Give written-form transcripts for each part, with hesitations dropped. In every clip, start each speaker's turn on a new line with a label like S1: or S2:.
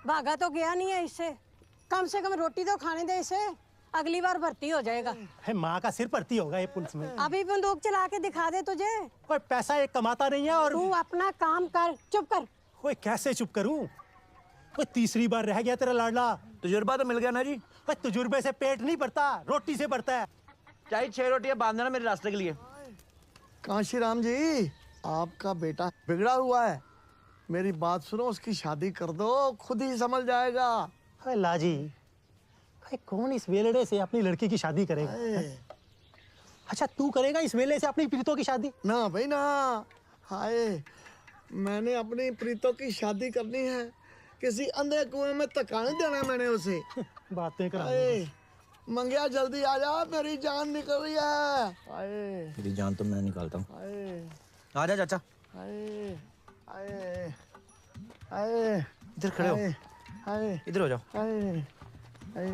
S1: भागा तो गया नहीं है इससे, कम से कम रोटी तो खाने दे इसे, अगली बार भर्ती हो जाएगा।
S2: माँ का सिर भर्ती होगा ये पुलिस में।
S1: अभी बंदूक चला के दिखा दे तुझे।
S2: कोई पैसा एक कमाता नहीं है और
S1: तू अपना काम कर, चुप कर।
S2: कोई कैसे चुप करूं? कोई तीसरी बार रह गया तेरा लाडला।
S3: तजुर्बा तो मिल गया ना जी।
S2: कोई तजुर्बे से पेट नहीं भरता, रोटी से भरता है।
S3: चाहे 6 रोटियां बांध देना मेरे रास्ते के लिए।
S4: कांशीराम जी, आपका बेटा बिगड़ा हुआ है, मेरी बात सुनो, उसकी शादी कर दो, खुद ही समझ जाएगा।
S2: अरे लाजी, कौन इस वेलड़े से अपनी लड़की की शादी करेगा? अच्छा तू करेगा इस वेले से अपनी प्रीतों की शादी?
S4: ना भाई ना, हाय मैंने अपनी प्रीतों की शादी करनी है, किसी अंधे कुएं में धक्का नहीं देना मैंने उसे।
S2: बातें कर।
S4: मंगिया जल्दी आ जा, मेरी जान निकल रही है। हाय
S3: तेरी जान तो मैं निकालता हूँ।
S4: हाय
S3: आ जा चाचा।
S4: हाय हाय हाय,
S3: इधर खड़े हो।
S4: हाय
S3: इधर हो जाओ।
S4: हाय हाय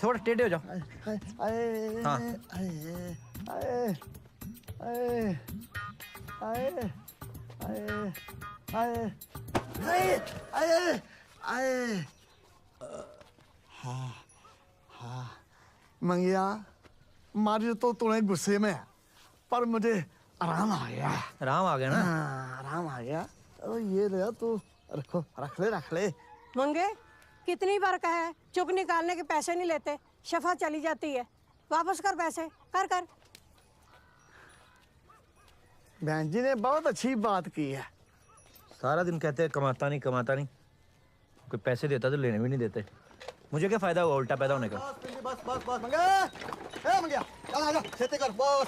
S3: थोड़ा टेढ़े हो जाओ।
S4: हाय हाय
S3: हाँ।
S4: हाय हाय हाय हाय हाय हाय हाय हाय। हाँ हाँ मंगिया, मारी तो तूने गुस्से में है, पर मुझे आराम आ गया।
S3: आराम आ गया ना?
S4: हाँ आराम आ गया। ओ ये ले तू, रखो, रख ले।
S1: मंगे कितनी बार कहा है, चुक निकालने के पैसे नहीं लेते, शफा चली जाती है, वापस कर पैसे, कर कर।
S4: बहन जी ने बहुत अच्छी बात की है।
S3: सारा दिन कहते हैं कमाता नहीं कमाता नहीं, कोई पैसे देता तो लेने भी नहीं देते। मुझे क्या फायदा हुआ उल्टा पैदा होने का?
S4: बस मंगिया, चल आ जा, खेती कर, बस।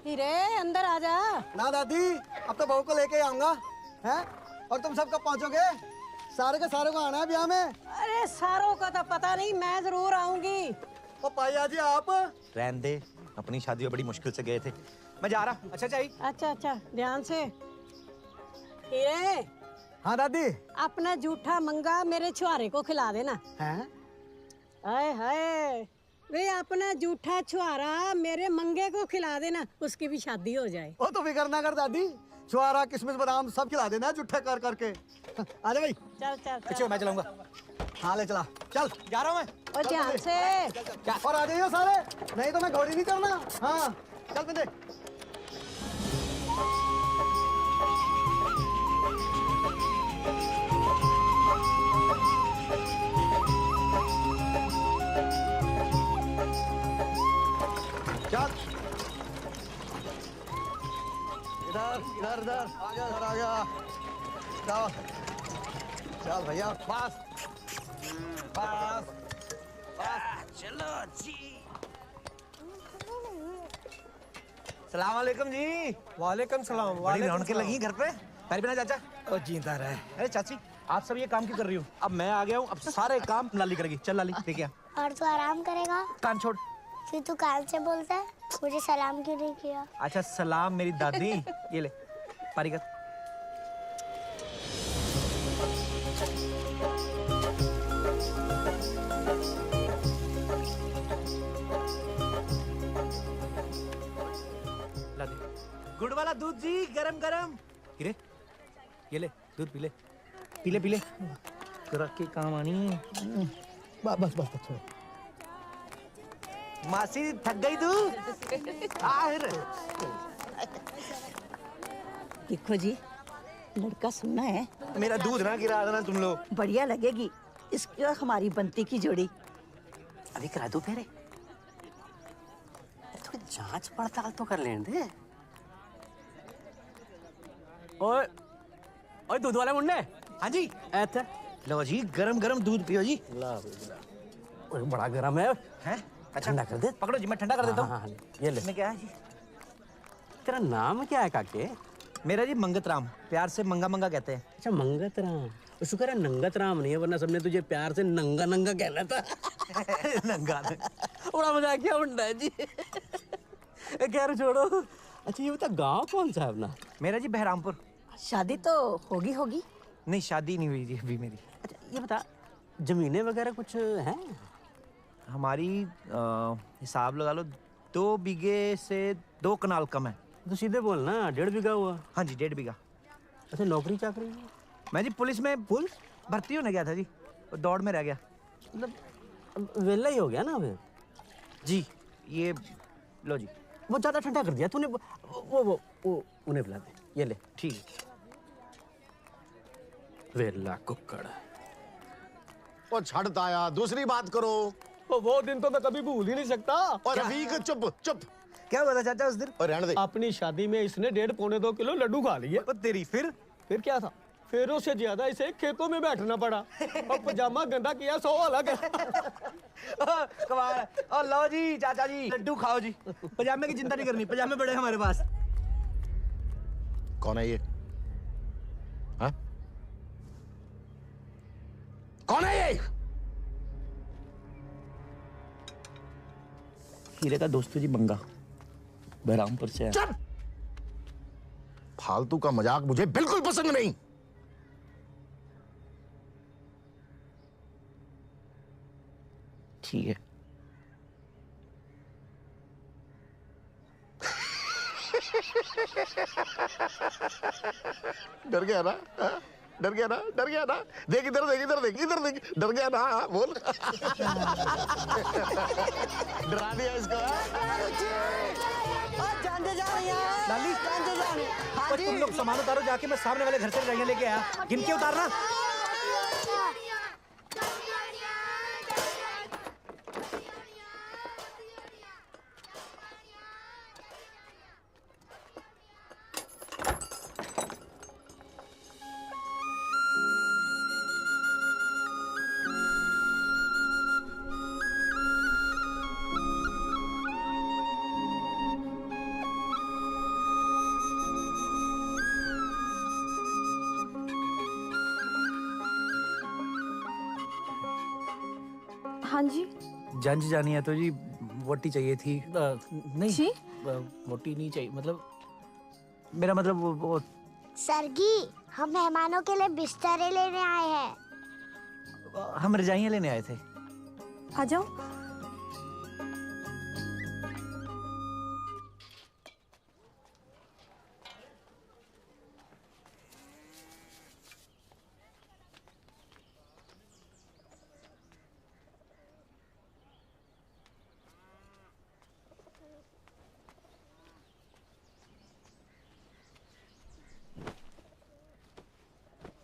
S1: हीरे अंदर आ जा।
S4: ना दादी, अब तो बहू को लेके आऊंगा, हैं? और तुम सब कब पहुंचोगे? सारे के सारे को आना है ब्याह में।
S1: अरे सारों का तो पता नहीं, मैं जरूर आऊंगी।
S4: ओ पाया जी आप
S3: रहने दे, अपनी शादी में बड़ी मुश्किल से गए थे। मैं जा रहा। अच्छा चाहिए।
S1: अच्छा ध्यान से। हीरे,
S4: हाँ दादी।
S1: अपना जूठा मंगा मेरे छुआरे को खिला देना।
S4: हैं?
S1: हाय हाय, वे अपना जूठा छुआरा मेरे मंगे को खिला देना, उसकी भी शादी हो जाए।
S4: वो तो फिक्र ना कर दादी, छुआरा किशमिश बादाम सब खिला देना जुट्ठे कर करके। आ जा भाई,
S1: चल
S3: पीछे मैं चलाऊंगा।
S4: हाँ ले चला, चल
S3: जा रहा हूँ मैं।
S1: और ध्यान से।
S4: और आ जाइयो सारे, नहीं तो मैं घोड़ी नहीं करना। हाँ चल पिंदे। चल इधर आ जा, चल चल भैया, पास
S3: चलो जी। सलाम वालेकुम जी।
S2: वालेकुम सलाम।
S3: बड़ी रौनकें लगी घर पे। पैर बिना चाचा।
S4: ओ जीता रहे।
S3: अरे चाची, आप सब ये काम क्यों कर रही हो? अब मैं आ गया हूँ, अब सारे काम लाली करेगी। चल लाली लेके आ।
S5: और तू आराम करेगा?
S3: कान छोड़।
S5: फिर तू कान से बोलता है, मुझे सलाम क्यों नहीं किया?
S3: अच्छा सलाम मेरी दादी। ये ले पारी कर। ला दे। गुड़ वाला दूध जी, गरम गरम। हीरे, ये ले दूध पी ले, पी ले पी ले, तेरा के काम आनी है।
S4: बस
S3: मासी थक गई तू?
S6: देखो जी, लड़का सुना है,
S3: मेरा दूध ना गिरा देना तुम लोग।
S6: बढ़िया लगेगी इसकी और हमारी बनती की जोड़ी।
S7: अभी करा दो फेरे, थोड़ी जांच पड़ताल तो कर लेने दे।
S3: ओए ओए दूध वाले मुन्ने। हाँ जी। ऐसे लो जी, गरम गरम दूध पियो जी।
S7: ओए बड़ा गर्म है।
S3: हैं? अच्छा
S7: ठंडा कर दे।
S3: पकड़ो जी, मैं ठंडा कर देता हूँ।
S7: हाँ, ये ले।
S3: इसमें क्या है जी?
S7: तेरा नाम क्या है काके?
S3: मेरा जी मंगत राम, प्यार से मंगा मंगा कहते हैं।
S7: अच्छा मंगत राम, तो शुक्र है नंगत राम नहीं है, वरना सबने तुझे प्यार से नंगा नंगा कहना था।
S3: नंगा
S7: बड़ा मजाक किया मुंडा है जी। खैर छोड़ो। अच्छा ये बता, गांव कौन सा है अपना?
S3: मेरा जी बहरामपुर।
S6: शादी तो होगी।
S3: नहीं शादी नहीं हुई जी अभी मेरी।
S7: अच्छा ये बता, जमीनें वगैरह कुछ हैं?
S3: हमारी हिसाब लगा लो 2 बीघे से 2 कनाल कम है।
S7: तो सीधे बोलना, 1.5 बीघा हुआ।
S3: हाँ जी 1.5 बीघा।
S7: अच्छा नौकरी चाकरी?
S3: मैं जी पुलिस में भर्ती होने गया था जी। दौड़ में रह गया।
S7: मतलब वेला ही हो गया ना फिर।
S3: जी ये लो जी।
S7: वो ज्यादा ठंडा कर दिया तूने। वो उन्हें पिला दे, ये ले।
S3: ठीक है।
S7: वेला कुक्कड़।
S8: वो छड़ता आया, दूसरी बात करो।
S4: वो दिन तो मैं कभी भूल ही नहीं सकता।
S8: और रफीक चुप चुप।
S3: क्या हुआ था चाचा उस दिन?
S8: और रहने दे।
S4: अपनी शादी में इसने 1.5-2 किलो लड्डू खा लिए।
S3: ओ तेरी फिर
S4: फिर क्या था? फिर उससे ज्यादा इसे खेतों में बैठना पड़ा और पजामा गंदा किया 100 अलग है।
S3: कमाल। और लो जी चाचा जी, लड्डू खाओ जी। पजामे की चिंता नहीं करनी, पजामे बड़े हैं हमारे पास।
S8: कौन है ये? हाँ? कौन है ये?
S7: हीरे का दोस्त है जी, मंगा, बहरामपुर से है।
S8: चुप। फालतू का मजाक मुझे बिल्कुल पसंद नहीं।
S7: ठीक है।
S8: डर गया ना? हाँ? डर गया ना? डर गया ना? देख इधर देख, इधर देख, इधर देख। डर गया ना? हाँ, बोल। डरा दिया इसको।
S3: लाली हाँ तुम लोग सामान उतारो जाके, मैं सामने वाले घर से लड़ाइयाँ लेके आया। गिन के उतारना।
S9: हाँ जी।
S3: जंज जानी है तो जी वोटी चाहिए थी। नहीं
S9: जी?
S3: वोटी नहीं चाहिए, मतलब मेरा मतलब वो
S5: सरगी, हम मेहमानों के लिए बिस्तरे लेने आए हैं।
S3: हम रजाइयाँ लेने आए थे।
S9: आ जाओ।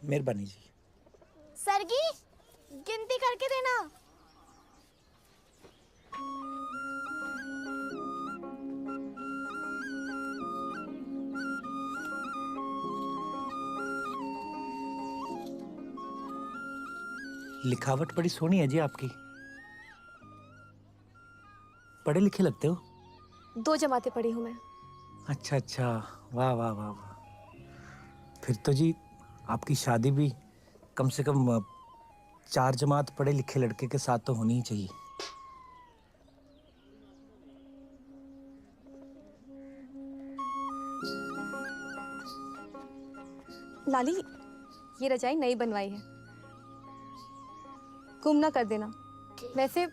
S3: मेहरबानी जी।
S5: सरगी, गिनती करके देना।
S3: लिखावट बड़ी सोहनी है जी आपकी। पढ़े लिखे लगते हो।
S9: 2 जमातें पढ़ी हूँ मैं।
S3: अच्छा अच्छा, वाह वाह वाह वाह। फिर तो जी आपकी शादी भी कम से कम 4 जमात पढ़े लिखे लड़के के साथ तो होनी ही चाहिए।
S9: लाली, ये रजाई नई बनवाई है, गुम ना कर देना। वैसे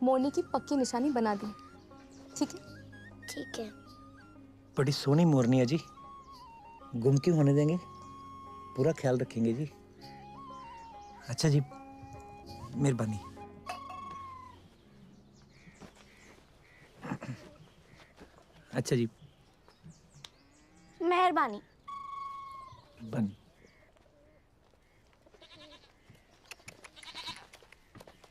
S9: मोरनी की पक्की निशानी बना दी, ठीक है?
S5: ठीक है।
S3: बड़ी सोहनी मोरनी है जी, गुम क्यों होने देंगे, पूरा ख्याल रखेंगे जी। अच्छा जी, मेहरबानी। अच्छा जी,
S5: मेहरबानी।
S3: बनी।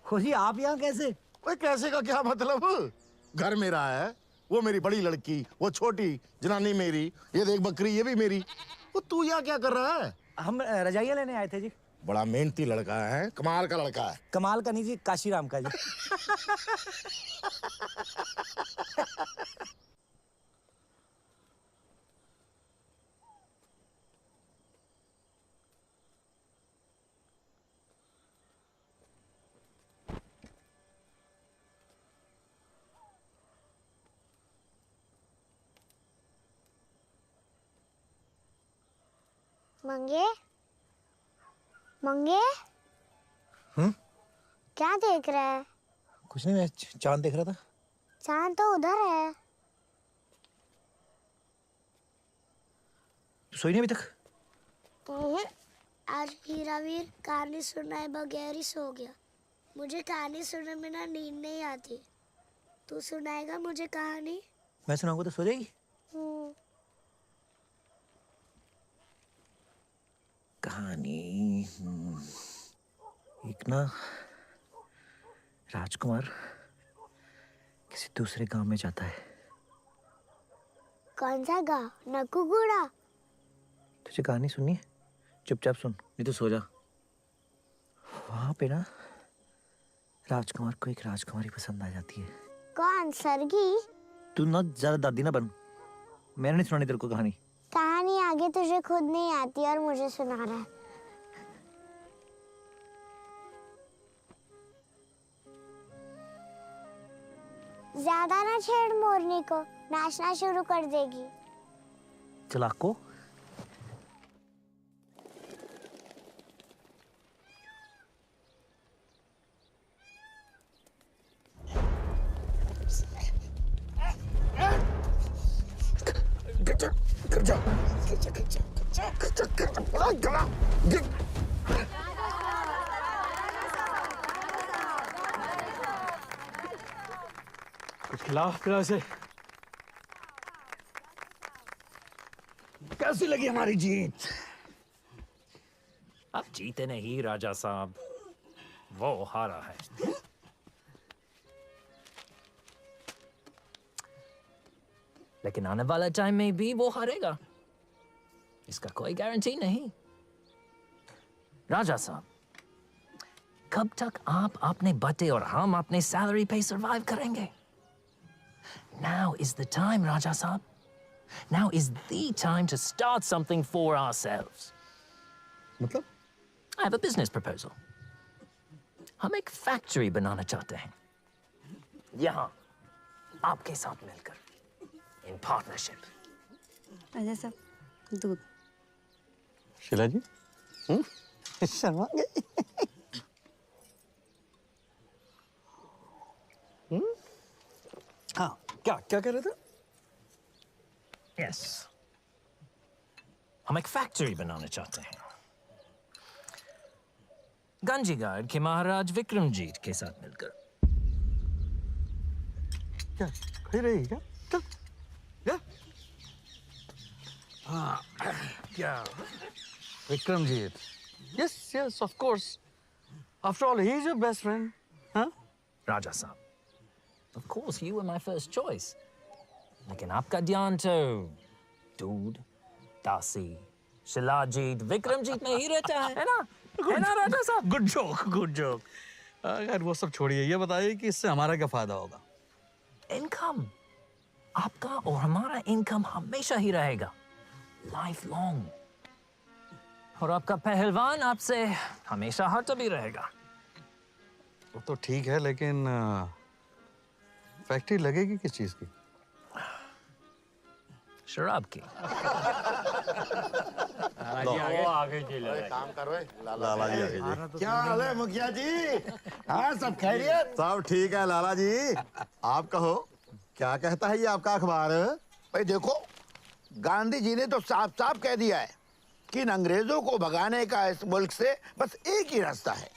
S3: खुशी आप यहाँ कैसे?
S8: ओए कैसे का क्या मतलब? घर मेरा है, वो मेरी बड़ी लड़की, वो छोटी जनानी मेरी, ये देख बकरी ये भी मेरी। वो तू यहाँ क्या कर रहा है?
S3: हम रजाइयाँ लेने आए थे जी।
S8: बड़ा मेहनती लड़का है, कमाल का लड़का है।
S3: कमाल का नहीं जी, काशीराम का जी।
S5: मंगे, मंगे, क्या देख रहा है?
S3: कुछ नहीं, मैं चांद देख रहा था।
S5: चांद तो उधर है।
S3: सोई नहीं अभी तक?
S5: आज हीरावीर कहानी सुनाए बगैर ही सो गया। मुझे कहानी सुनने में ना नींद नहीं आती। तू सुनाएगा मुझे कहानी?
S2: मैं सुनाऊंगा तो सो जाएगी।
S3: कहानी एक ना राजकुमार किसी दूसरे गांव में जाता है।
S5: कौन सा गाँव? नकुगुड़ा?
S3: तुझे कहानी सुननी है? चुपचाप सुन, नहीं तो सो जा। वहां पे ना राजकुमार को एक राजकुमारी पसंद आ जाती है।
S5: कौन? सरगी?
S3: तू ना ज्यादा दादी ना बन, मैंने नहीं सुनानी तेरे को कहानी।
S5: कहानी आगे तुझे खुद नहीं आती और मुझे सुना रहा है। ज्यादा ना छेड़ मोरनी को, नाचना शुरू कर देगी।
S3: चलाको
S2: कुछ खिलाओ पिलाओ इसे।
S7: कैसी लगी हमारी जीत?
S3: अब जीते नहीं राजा साहब, वो हारा है। लेकिन आने वाला टाइम में भी वो हारेगा, इसका कोई गारंटी नहीं। राजा साहब, कब तक आप अपने बट्टे और हम अपने सैलरी पे सरवाइव करेंगे? Now is the time, Raja Saab. Now is the time to start something for ourselves.
S7: मतलब?
S3: I have a business proposal. हम एक फैक्ट्री बनाना चाहते हैं, यहाँ आपके साथ मिलकर, in partnership.
S6: राजा साहब दूध।
S7: शीला जी शर्मा गई। हाँ, क्या क्या कह रहे थे?
S3: Yes. हम एक फैक्ट्री बनाना चाहते हैं, गंजीगढ़ के महाराज विक्रमजीत के साथ मिलकर।
S7: क्या खड़ी रही क्या? चल क्या? हाँ क्या Vikramjit? Yes, yes, of course. After all, he is your best friend. हाँ?
S3: राजा साहब, of course you were my first choice. लेकिन आपका ध्यान तो दूध, दासी, शिलाजीत, विक्रमजीत में ही रहता है ना? है ना राजा साहब?
S7: Good joke, good joke. यार वो सब छोड़िए, ये बताइए कि इससे हमारा क्या फायदा होगा?
S3: इनकम, आपका और हमारा इनकम हमेशा ही रहेगा, लाइफ लॉन्ग। और आपका पहलवान आपसे हमेशा हट भी रहेगा।
S7: वो तो ठीक है, लेकिन फैक्ट्री लगेगी किस चीज की?
S3: शराब की।
S8: काम करो लाला जी आगे। क्या हाल है मुखिया जी? हाँ सब खैरियत? सब ठीक है लाला जी। आप कहो क्या कहता है ये आपका अखबार?
S10: भाई देखो, गांधी जी ने तो साफ साफ कह दिया है कि इन अंग्रेजों को भगाने का इस मुल्क से बस एक ही रास्ता है,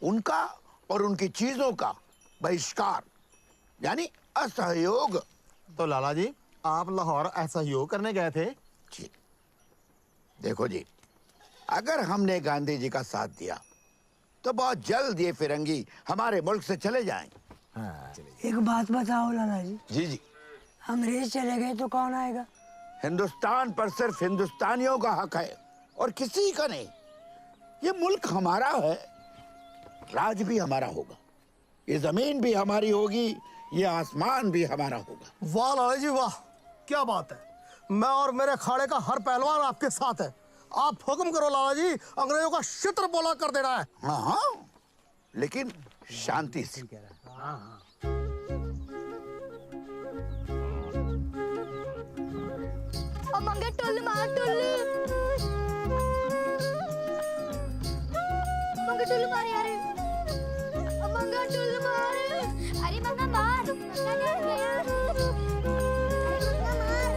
S10: उनका और उनकी चीजों का बहिष्कार, यानी असहयोग।
S8: तो लाला जी आप लाहौर असहयोग करने गए थे?
S10: जी देखो जी, अगर हमने गांधी जी का साथ दिया तो बहुत जल्द ये फिरंगी हमारे मुल्क से चले जाएं।
S11: एक बात बताओ लाला जी।
S10: जी जी।
S11: अंग्रेज चले गए तो कौन आएगा?
S10: हिंदुस्तान पर सिर्फ हिंदुस्तानियों का हक है और किसी का नहीं। ये मुल्क हमारा है, राज भी हमारा होगा, ये जमीन भी हमारी होगी, ये आसमान भी हमारा होगा।
S4: वाह लाला जी वाह, क्या बात है। मैं और मेरे खाड़े का हर पहलवान आपके साथ है। आप हुक्म करो लाला जी, अंग्रेजों का शित्र बोला कर देना है।
S10: हाँ हाँ, लेकिन शांति से।
S5: मंगे टुल्ली मार टुल्ली, मंगे टुल्ली मार यार, मंगा टुल्ली मार। अरे मंगा मार, मंगा डर गया। अरे मंगा मार,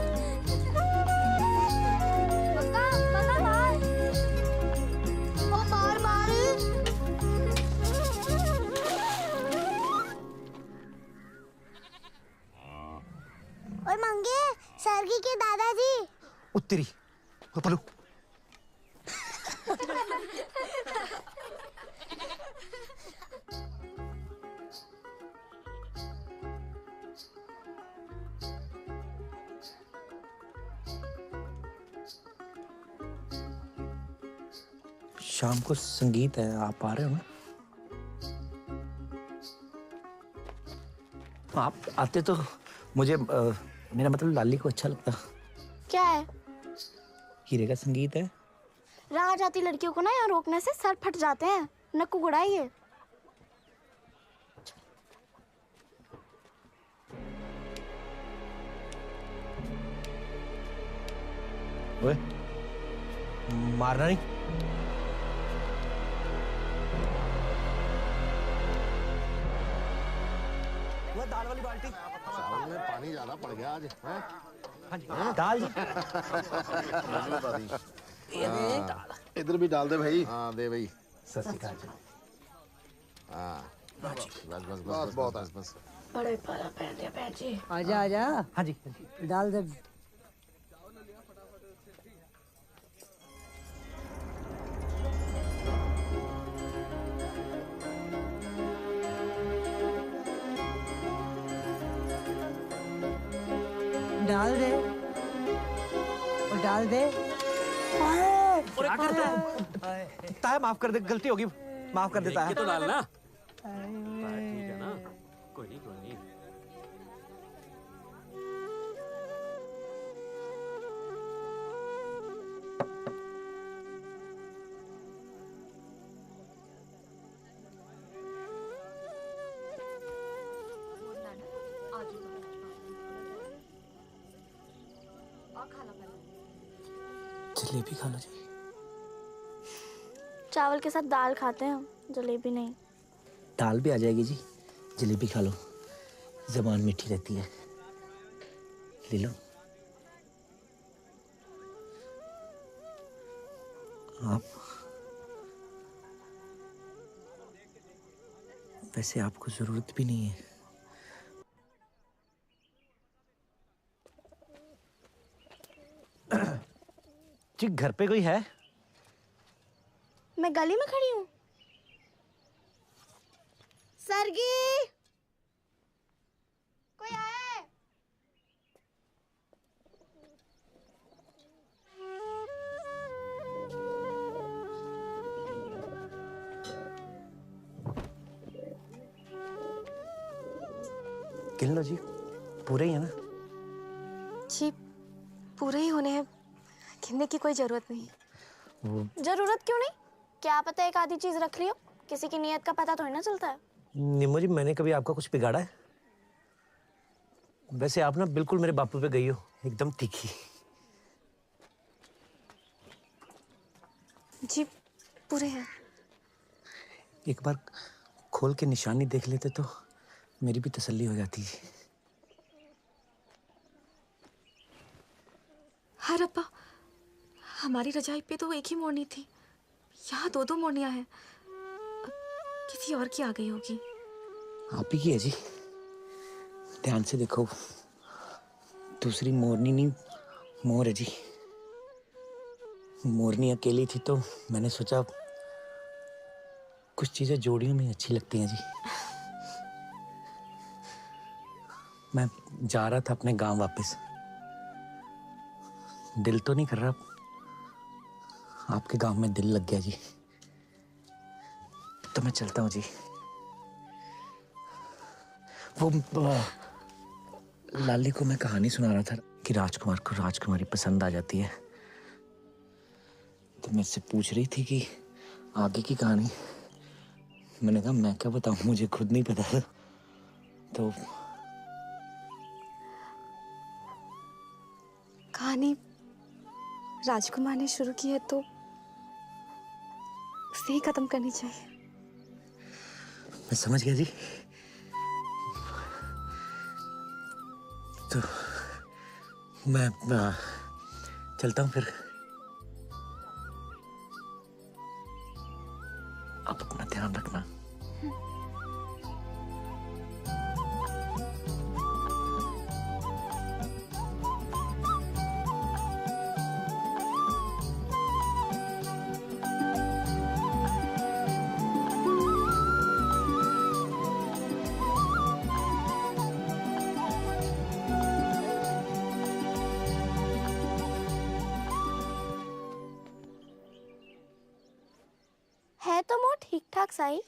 S5: मंगा मंगा मार। सरगी के दादाजी।
S2: उत्तरी पलू।
S3: शाम को संगीत है, आप आ रहे हो ना? आप आते तो मुझे मेरा मतलब लाली को अच्छा लगता।
S9: क्या है?
S3: हीरे का संगीत है।
S9: राह जाती लड़कियों को ना यहाँ रोकने से सर फट जाते हैं। नक्कू गुड़ाइए।
S2: ओए, मारना नहीं। वो दाल वाली बाल्टी।
S8: चावल में पानी ज्यादा पड़ गया आज। हैं?
S2: हाँ जी। दाल जी।
S8: इधर भी डाल दे भाई। हाँ दे भाई।
S2: सस्ती जी।
S8: हाँ बस बहुत है बस।
S1: बड़े पाला पहन दिया बहन जी।
S11: आजा आजा,
S2: हाँ जी।
S11: डाल दे। डाल दे और डाल दे।
S2: क्या करता है? ताया माफ कर दे, गलती होगी, माफ कर देता है।
S12: तो डालना। ठीक है ना, कोई नहीं कोई नहीं।
S3: जलेबी खा लो जी।
S9: चावल के साथ दाल खाते हैं हम, जलेबी नहीं।
S3: दाल भी आ जाएगी जी, जलेबी खा लो, जबान मीठी रहती है। ले लो। आप वैसे आपको जरूरत भी नहीं है।
S2: जी घर पे कोई है?
S9: मैं गली में खड़ी हूँ। सरगी, कोई आया है?
S2: गिन लो जी, पूरे ही है ना?
S9: जी पूरे ही होने हैं, गिनने की कोई जरूरत नहीं। जरूरत क्यों नहीं? क्या पता एक आधी चीज रख लियो, किसी की नीयत का पता थोड़ी ना चलता है।
S2: निम्मो जी, मैंने कभी आपका कुछ बिगाड़ा है? वैसे आप ना बिल्कुल मेरे बापू पे गई हो, एकदम तीखी।
S9: जी पूरे हैं।
S3: एक बार खोल के निशानी देख लेते तो मेरी भी तसल्ली हो जाती है।
S9: हाँ रब्बा, हमारी रजाई पे तो एक ही मोरनी थी, यहाँ दो दो मोरनियां हैं। किसी और की आ गई होगी।
S3: आप ही की है जी, ध्यान से देखो, दूसरी मोरनी नहीं, मोर है जी। मोरनी अकेली थी तो मैंने सोचा कुछ चीजें जोड़ियों में अच्छी लगती हैं जी। मैं जा रहा था अपने गांव वापस, दिल तो नहीं कर रहा, आपके गांव में दिल लग गया जी, तो मैं चलता हूँ जी। वो लाली को मैं कहानी सुना रहा था कि राजकुमार को राजकुमारी पसंद आ जाती है, तो मुझसे पूछ रही थी कि आगे की कहानी। मैंने कहा मैं क्या बताऊं, मुझे खुद नहीं पता। तो
S9: कहानी राजकुमार ने शुरू की है तो उसे ही खत्म करनी चाहिए।
S3: मैं समझ गया जी। तो मैं चलता हूँ फिर। आप अपना ध्यान रखना।
S9: ठीक ठाक सा ही,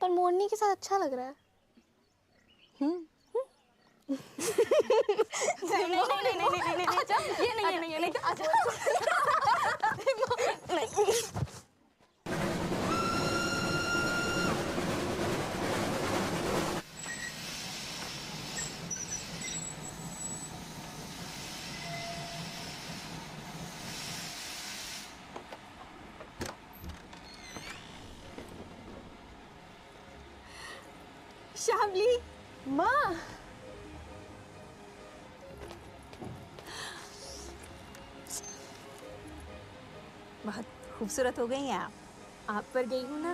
S9: पर मोरनी के साथ अच्छा लग रहा है। नहीं नहीं नहीं नहीं नहीं नहीं अच्छा ये नहीं अच्छा नहीं।
S6: शामली,
S9: माँ,
S6: बहुत खूबसूरत हो गई हैं आप पर गई हूँ ना।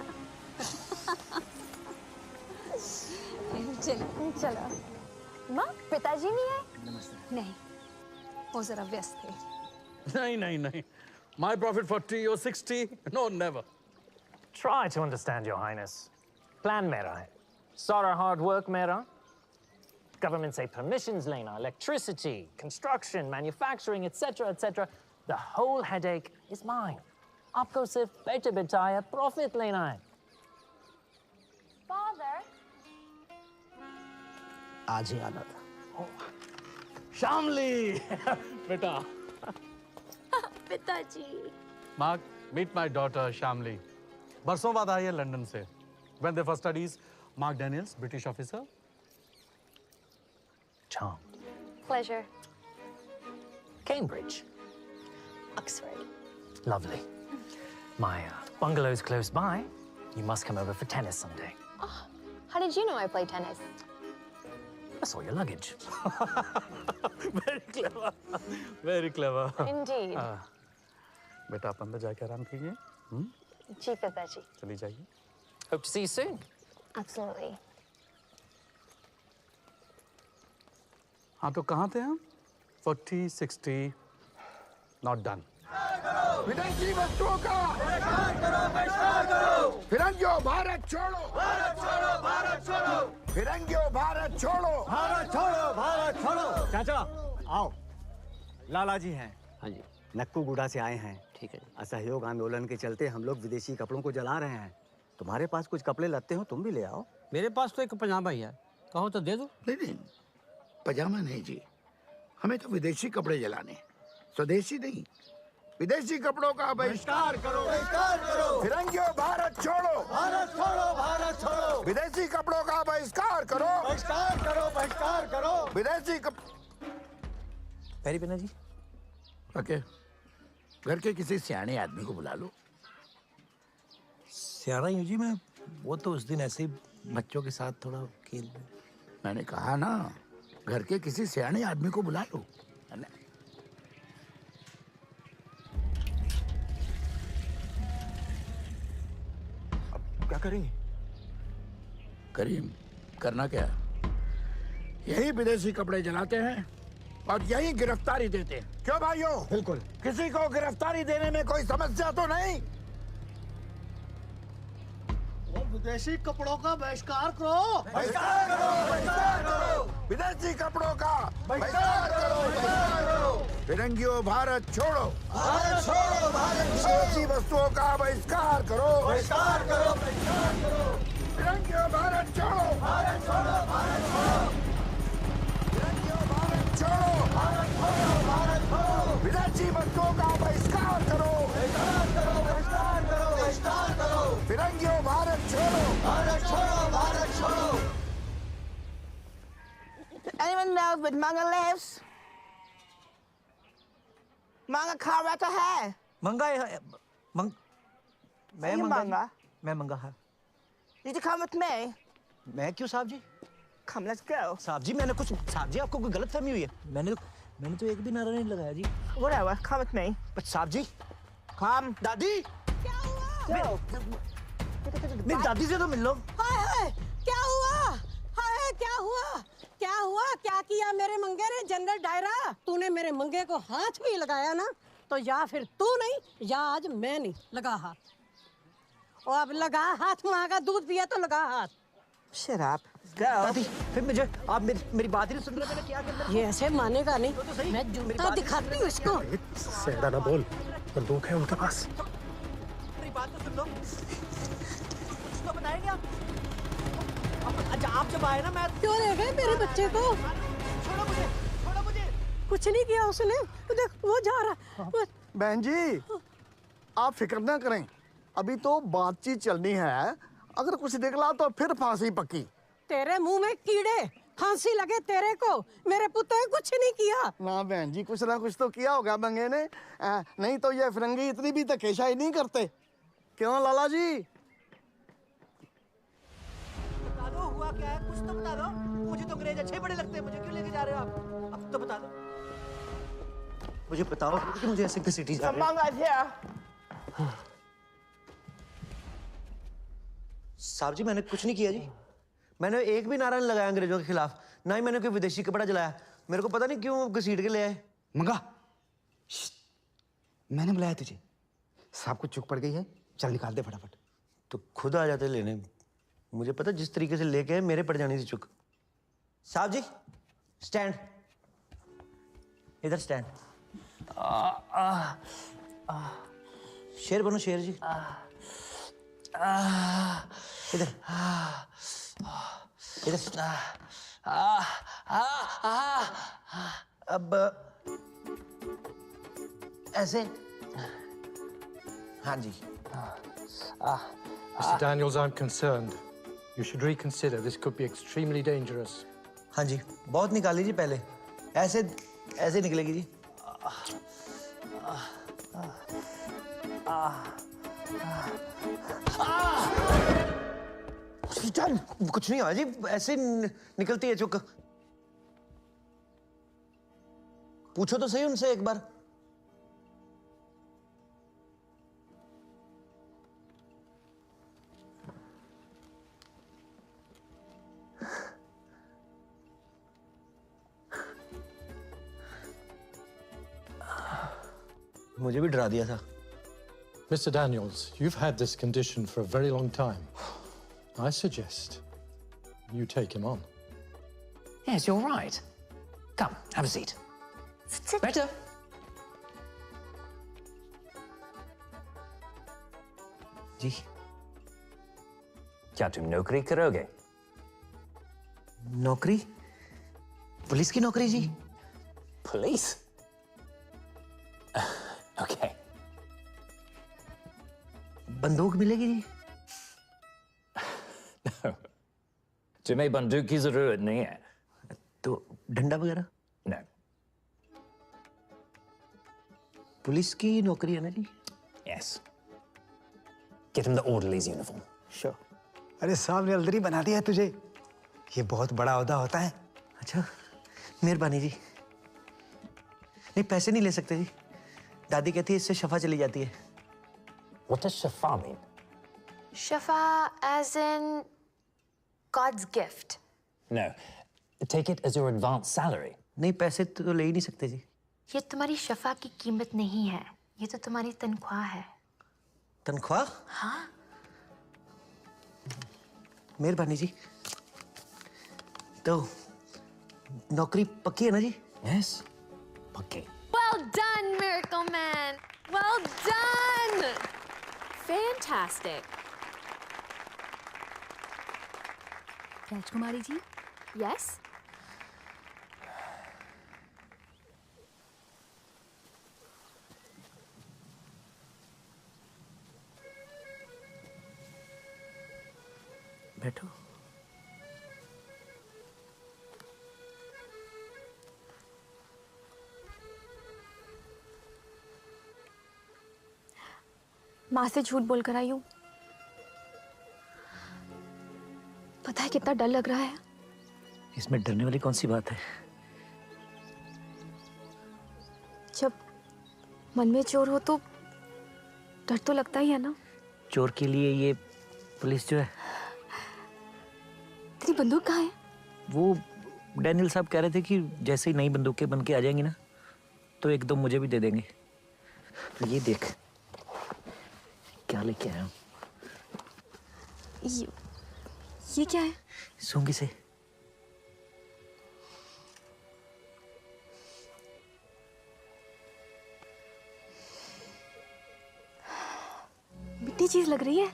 S6: चलो
S9: चलो। माँ, पिताजी नहीं आए?
S6: नहीं, वो जरा व्यस्त थे।
S7: नहीं नहीं नहीं, my prophet 40 or 60, no never.
S3: Try to understand, Your Highness. Plan mera hai. Sara hard work mera. Government say permissions lena, electricity, construction, manufacturing, etc., etc. The whole headache is mine. आपको सिर्फ बैठे बिठाया profit लेना है.
S9: Father,
S2: आज ही आना था।
S7: Shamli, बेटा.
S9: पिताजी।
S7: Mark, meet my daughter Shamli. बरसों बाद आई है लंदन से. When they first studies, Mark Daniels, British officer.
S3: Charmed.
S9: Pleasure.
S3: Cambridge.
S9: Oxford.
S3: Lovely. My bungalow's close by. You must come over for tennis someday.
S9: Oh, how did you know I play tennis?
S3: I saw your luggage.
S7: Very clever. Very clever.
S9: Indeed.
S7: बेटा आप अंदर जाके आराम कीजिए.
S9: जी पिताजी.
S7: चली जाइए.
S3: Hope to see you soon.
S9: Absolutely.
S7: हाँ तो कहाँ थे हम? 40, 60, not done.
S10: विदेशी वस्तुओं का बहिष्कार करो। फिरंगियों भारत छोड़ो। भारत छोड़ो, भारत छोड़ो। फिरंगियों भारत छोड़ो।
S12: भारत छोड़ो, भारत छोड़ो। चाचा आओ, लाला जी हैं। हाँ जी, नक्कू गुड़ा से आए हैं। ठीक है। असहयोग आंदोलन के चलते हम लोग विदेशी कपड़ों को जला रहे हैं। तुम्हारे पास कुछ कपड़े लत्ते हो, तुम भी ले आओ।
S13: मेरे पास तो एक पजामा ही है, कहो तो दे दो।
S10: नहीं, पजामा नहीं जी, हमें तो विदेशी कपड़े जलाने, स्वदेशी नहीं। विदेशी कपड़ों का बहिष्कार करो, बहिष्कार करो। फिरंगियों भारत छोड़ो, भारत छोड़ो, भारत छोड़ो। विदेशी कपड़ों का बहिष्कार करो, बहिष्कार करो, बहिष्कार करो। विदेशी
S3: पैरी पहना जी।
S10: ओके, घर के किसी सियाने आदमी को बुला लो।
S4: सियारा यूं जी, मैं वो तो उस दिन ऐसे ही बच्चों के साथ थोड़ा खेल।
S10: मैंने कहा ना, घर के किसी सियाने आदमी को बुला लो।
S4: क्या करेंगे?
S10: करीम, करना क्या? यही विदेशी कपड़े जलाते हैं और यही गिरफ्तारी देते हैं। क्यों भाइयों?
S4: बिल्कुल।
S10: किसी को गिरफ्तारी देने में कोई समस्या तो नहीं?
S4: विदेशी कपड़ों का बहिष्कार करो,
S10: बहिष्कार करो, बहिष्कार करो। विदेशी कपड़ों का बहिष्कार करो, बहिष्कार करो। फिरंगियों भारत छोड़ो, भारत छोड़ो, भारत छोड़ो। विदेशी वस्तुओं का बहिष्कार करो, बहिष्कार करो, बहिष्कार करो। फिरंगियों भारत छोड़ो, भारत छोड़ो, भारत छोड़ो। फिरंगियों भारत छोड़ो, भारत छोड़ो, भारत छोड़ो। विदेशी वस्तुओं का बहिष्कार करो, बहिष्कार करो, बहिष्कार करो, बहिष्कार करो। फिरंगियों भारत छोड़ो, भारत छोड़ो, भारत छोड़ो।
S14: Anyone knows what manga lives? Manga खा रहता है?
S4: मंगा है, मैं
S14: मंगा।
S4: मैं मंगा है।
S14: Did you come with me?
S4: मैं क्यों साहब जी?
S14: Come, let's go.
S4: साहब जी मैंने कुछ, साहब जी आपको कोई गलतफहमी हुई है? मैंने तो एक भी नारा नहीं लगाया जी।
S14: Whatever, come with me.
S4: But साहब जी,
S14: Come.
S4: दादी,
S1: क्या हुआ?
S4: मेरी दादी से तो मिल लो।
S1: हाय हाय, क्या हुआ? हाय क्या हुआ? क्या हुआ? क्या किया मेरे मंगे ने? जनरल डायरा, तूने मेरे मंगे को हाथ भी लगाया ना, तो या फिर तू नहीं या आज मैं नहीं लगा हाथ। और अब लगा हाथ, माँ का दूध पिया तो लगा हाथ।
S14: Shut up. Go.
S4: दादी, फिर मुझे आप मेरी बात ही नहीं सुन रहे। मैंने क्या करना?
S1: ये ऐसे मानेगा नहीं, मैं जूता दिखाती हूँ इसको।
S2: सहरा ना बोल, बंदूक है उनके पास।
S14: बात तो सुन लो। कुछ तो बताएंगे आप? अच्छा आप जब आए ना मैं
S1: क्यों ले गए मेरे बच्चे को?
S14: छोड़ो मुझे, छोड़ो मुझे।
S1: कुछ नहीं किया उसने, देख वो जा रहा।
S4: बहन जी आप फिक्र ना करें, अभी तो बातचीत चलनी है, अगर कुछ निकला तो फिर फांसी पक्की।
S1: तेरे मुंह में कीड़े, फांसी लगे तेरे को, मेरे पुत्र ने कुछ नहीं किया।
S4: ना बहन जी कुछ ना कुछ तो किया होगा बंगे ने, नहीं तो ये फिरंगी इतनी भी धक्केशाही नहीं करते। क्यों लाला जी?
S14: बता दो हुआ क्या है, कुछ तो बता दो। मुझे तो अंग्रेज अच्छे बड़े लगते हैं, मुझे क्यों लेके जा रहे हो आप? अब तो बता दो।
S12: मुझे बताओ कि मुझे ऐसे घसीटी जा रहे हो।
S14: Someone is here.
S12: साहब जी मैंने कुछ नहीं किया जी, मैंने एक भी नारा नहीं लगाया अंग्रेजों के खिलाफ, ना ही मैंने कोई विदेशी कपड़ा जलाया। मेरे को पता नहीं क्यों घसीट के ले आए।
S15: मंगा, मैंने बुलाया तुझे, साहब को चुक पड़ गई है, चल निकाल दे फटाफट।
S12: तो खुद आ जाते लेने, मुझे पता जिस तरीके से लेके आए मेरे पड़ जानी थी चुक। साहब जी स्टैंड, इधर स्टैंड। शेर बनो शेर जी। इधर इधर। अब ऐसे। हाँ जी।
S16: Mr. Daniels, I'm concerned. You should reconsider. This could be extremely dangerous.
S12: हाँ जी, बहुत निकाली जी पहले। ऐसे ऐसे निकलेगी जी। कुछ नहीं हुआ जी, ऐसे निकलती है चुक। पूछो तो सही उनसे एक बार। मुझे भी डरा दिया था।
S16: Mr. Daniels, you've had this condition for a very long time. I suggest you take him on.
S3: Yes, you're right. Come, have a seat. Better.
S12: जी
S3: क्या तुम नौकरी करोगे?
S12: नौकरी? पुलिस की नौकरी जी।
S3: पुलिस? Okay.
S12: बंदूक मिलेगी जी?
S3: No. तुम्हें बंदूक की जरूरत नहीं है।
S12: तो डंडा वगैरह?
S3: No.
S12: पुलिस की नौकरी है ना जी?
S3: Yes. Get him the orderly's uniform.
S15: Sure. अरे साहब ने अल्दरी बना दिया है तुझे, ये बहुत बड़ा ओहदा होता है।
S12: अच्छा, मेहरबानी जी। नहीं पैसे नहीं ले सकते जी, दादी कहती है इससे शफा चली जाती है।
S3: What does shafa mean?
S9: Shafa as in God's gift.
S3: No. Take it as your advance salary.
S12: नहीं पैसे तो ले ही नहीं सकते जी।
S9: ये तुम्हारी शफा की कीमत नहीं है, ये तो तुम्हारी तनख्वाह है।
S12: तनख्वाह?
S9: हाँ।
S12: मेहरबानी जी। तो नौकरी पक्की है ना जी?
S3: Yes. पक्की।
S17: Well done, Miracle Man! Well done! Fantastic.
S6: राजकुमारी जी?
S17: Yes?
S12: बैठो।
S9: माँ से झूठ बोलकर आई हूँ। पता है कितना डर लग रहा है।
S12: इसमें डरने वाली कौन सी बात है?
S9: जब मन में चोर हो तो डर तो लगता ही है ना।
S12: चोर के लिए ये पुलिस जो है।
S9: तेरी बंदूक कहाँ है?
S12: वो डैनियल साहब कह रहे थे कि जैसे ही नई बंदूकें बन के आ जाएंगी ना, तो एक दो मुझे भी दे देंगे। ये देख क्या लेके आया हूँ।
S9: ये क्या है?
S12: सूंगी से।
S9: मिट्टी चीज लग रही है।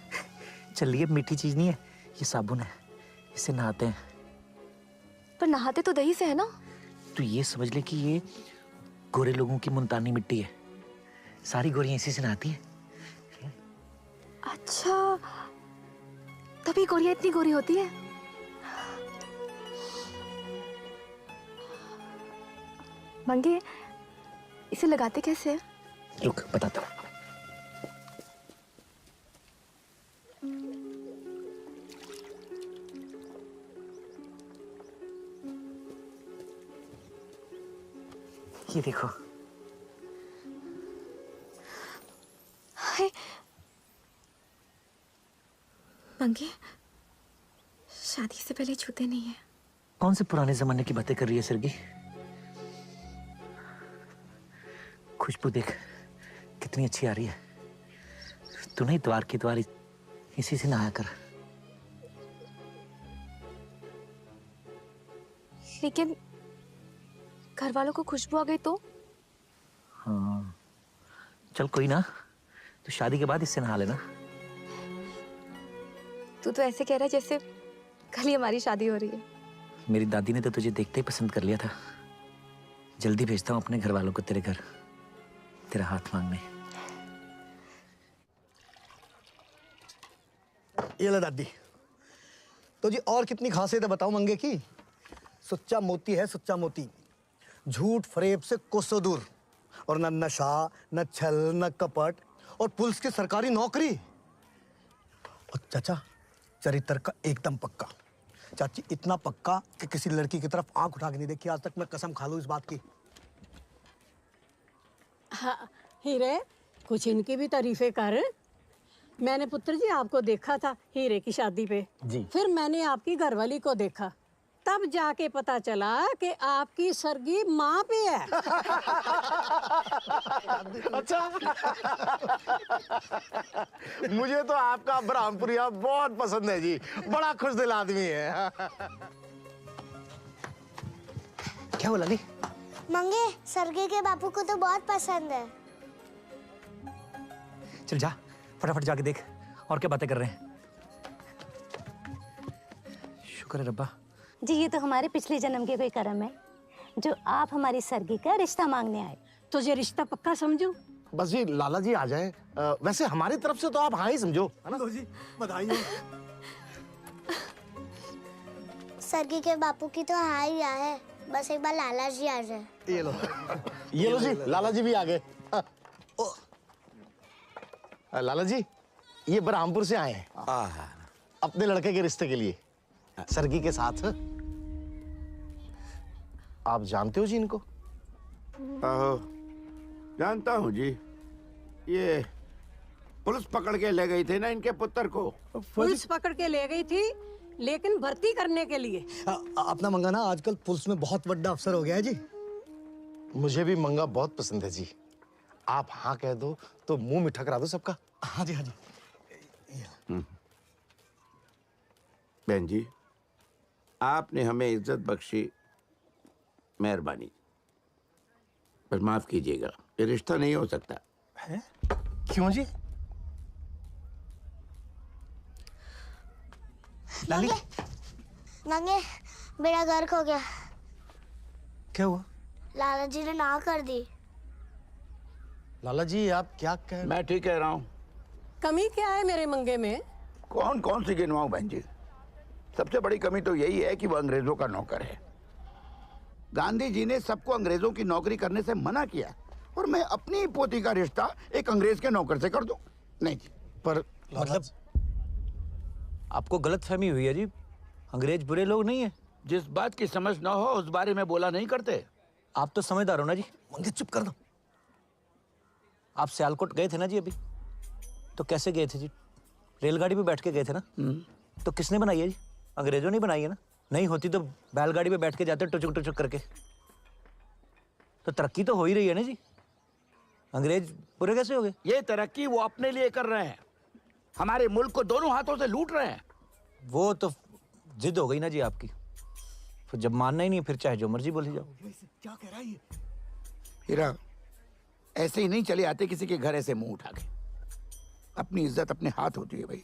S3: चलिए, मीठी चीज नहीं है, ये साबुन है, इससे नहाते हैं।
S9: पर नहाते तो दही से है ना।
S3: तो ये समझ ले कि ये गोरे लोगों की मुल्तानी मिट्टी है, सारी गोरियां इसी से नहाती हैं।
S9: अच्छा, तभी गोरियां इतनी गोरी होती है। मंगे, इसे लगाते कैसे हैं?
S3: रुक, बताता हूँ। ये देखो।
S9: हाय मंगे, शादी से पहले छूते नहीं है।
S3: कौन से पुराने जमाने की बातें कर रही है सरगी? खुशबू देख कितनी अच्छी आ रही है। तू नहीं द्वार की द्वार इसी से नहाया कर।
S9: लेकिन घर वालों को खुशबू आ गई तो?
S3: हाँ, चल कोई ना, तो शादी के बाद इससे नहा लेना।
S9: तू तो ऐसे कह रहा है जैसे कल ही हमारी शादी हो रही है।
S3: मेरी दादी ने तो तुझे देखते ही पसंद कर लिया था। जल्दी भेजता हूँ अपने घर वालों को तेरे घर, तेरा हाथ मांगने।
S4: ये ले दादी। तो जी और कितनी खासियत बताओ मंगे की। सच्चा मोती है, सच्चा मोती, झूठ फरेब से कोसों दूर, और न नशा, न छल, न कपट, और पुलिस की सरकारी नौकरी। और चाचा चरित्र का एकदम पक्का। चाची इतना पक्का कि किसी लड़की की तरफ आंख उठा के नहीं देखी आज तक। मैं कसम खा लूं इस बात की।
S1: हाँ हीरे, कुछ इनकी भी तारीफें कर। मैंने पुत्र जी आपको देखा था हीरे की शादी पे
S2: जी।
S1: फिर मैंने आपकी घरवाली को देखा, तब जाके पता चला कि आपकी सरगी माँ पे है।
S8: अच्छा। मुझे तो आपका ब्रह्मपुरिया बहुत पसंद है जी, बड़ा खुश दिल आदमी है।
S2: क्या बोला ली?
S5: मंगे, सरगे के बापू को तो बहुत पसंद है।
S3: चल जा, फटाफट जाके देख और क्या बातें कर रहे हैं। शुक्र है रब्बा।
S18: जी, ये तो हमारे पिछले जन्म के कोई कर्म है जो आप हमारी सरगी का रिश्ता मांगने आए।
S1: तुझे रिश्ता पक्का समझो।
S8: बस जी लाला जी आ जाए। वैसे हमारी तरफ से तो आप हाँ ही समझो, है ना?
S4: जी बधाई हो।
S5: सरगी के बापू की तो हाँ ही है, बस एक बार लाला जी आ जाए।
S8: ये लो, ये लो जी, लाला जी भी आ गए। लाला जी, ये बरहामपुर से आए हैं अपने लड़के के रिश्ते के लिए, सरगी के साथ। आप जानते हो जी इनको?
S10: आहो, जानता हूँ जी। ये पुलिस पकड़ के ले गई थी ना इनके पुत्र को।
S1: पुलिस पकड़ के ले गई थी, लेकिन भर्ती करने के लिए।
S4: अपना मंगा ना आजकल पुलिस में बहुत बड़ा अफसर हो गया है जी।
S8: मुझे भी मंगा बहुत पसंद है जी। आप हाँ कह दो तो मुंह मीठा करा दो सबका।
S4: हाँ जी, हाँ जी।
S10: बहन जी, आपने हमें इज्जत बख्शी, मेहरबानी। पर माफ कीजिएगा, ये रिश्ता नहीं हो सकता।
S8: है? क्यों जी?
S5: लाली, मंगे मेरा घर खो गया।
S2: क्या हुआ?
S5: लाला जी ने ना कर दी।
S8: लाला जी आप क्या कह?
S10: मैं ठीक कह रहा हूँ।
S1: कमी क्या है मेरे मंगे में?
S10: कौन कौन सी गिनवाऊं बहन जी? सबसे बड़ी कमी तो यही है कि वो अंग्रेजों का नौकर है। गांधी जी ने सबको अंग्रेजों की नौकरी करने से मना किया, और मैं अपनी पोती का रिश्ता एक अंग्रेज के नौकर से कर दूं? नहीं जी।
S8: पर
S12: मतलब आपको गलतफहमी हुई है जी, अंग्रेज बुरे लोग नहीं है।
S10: जिस बात की समझ ना हो उस बारे में बोला नहीं करते।
S12: आप तो समझदार हो ना जी।
S4: मंगे चुप कर दो।
S12: आप सियालकोट गए थे ना जी अभी, तो कैसे गए थे जी? रेलगाड़ी पे बैठ के गए थे ना? तो किसने बनाई है जी? अंग्रेजों ने बनाई है ना? नहीं होती तो बैलगाड़ी पे बैठ के जाते टुचुक टुचुक करके। तो तरक्की तो हो ही रही है ना जी। अंग्रेज बुरे कैसे हो गए?
S10: ये तरक्की वो अपने लिए कर रहे हैं, हमारे मुल्क को दोनों हाथों से लूट रहे हैं।
S12: वो तो जिद हो गई ना जी आपकी, फिर जब मानना ही नहीं फिर चाहे जो मर्जी बोली जाओ।
S4: क्या कह रहा है ये?
S10: हीरा, ऐसे ही नहीं चले आते किसी के घर ऐसे मुंह उठा के। अपनी इज्जत अपने हाथ होती है भाई।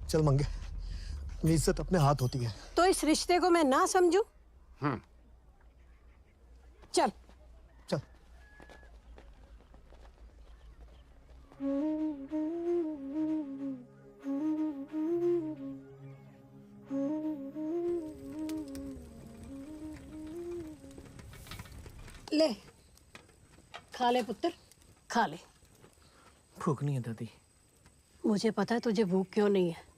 S4: चल मंगे, अपनी इज्जत अपने हाथ होती है।
S1: तो इस रिश्ते को मैं ना समझूं? चल
S4: चल।
S1: ले, खा ले पुत्र, खा ले।
S3: भूख नहीं है दादी।
S1: मुझे पता है तुझे भूख क्यों नहीं है।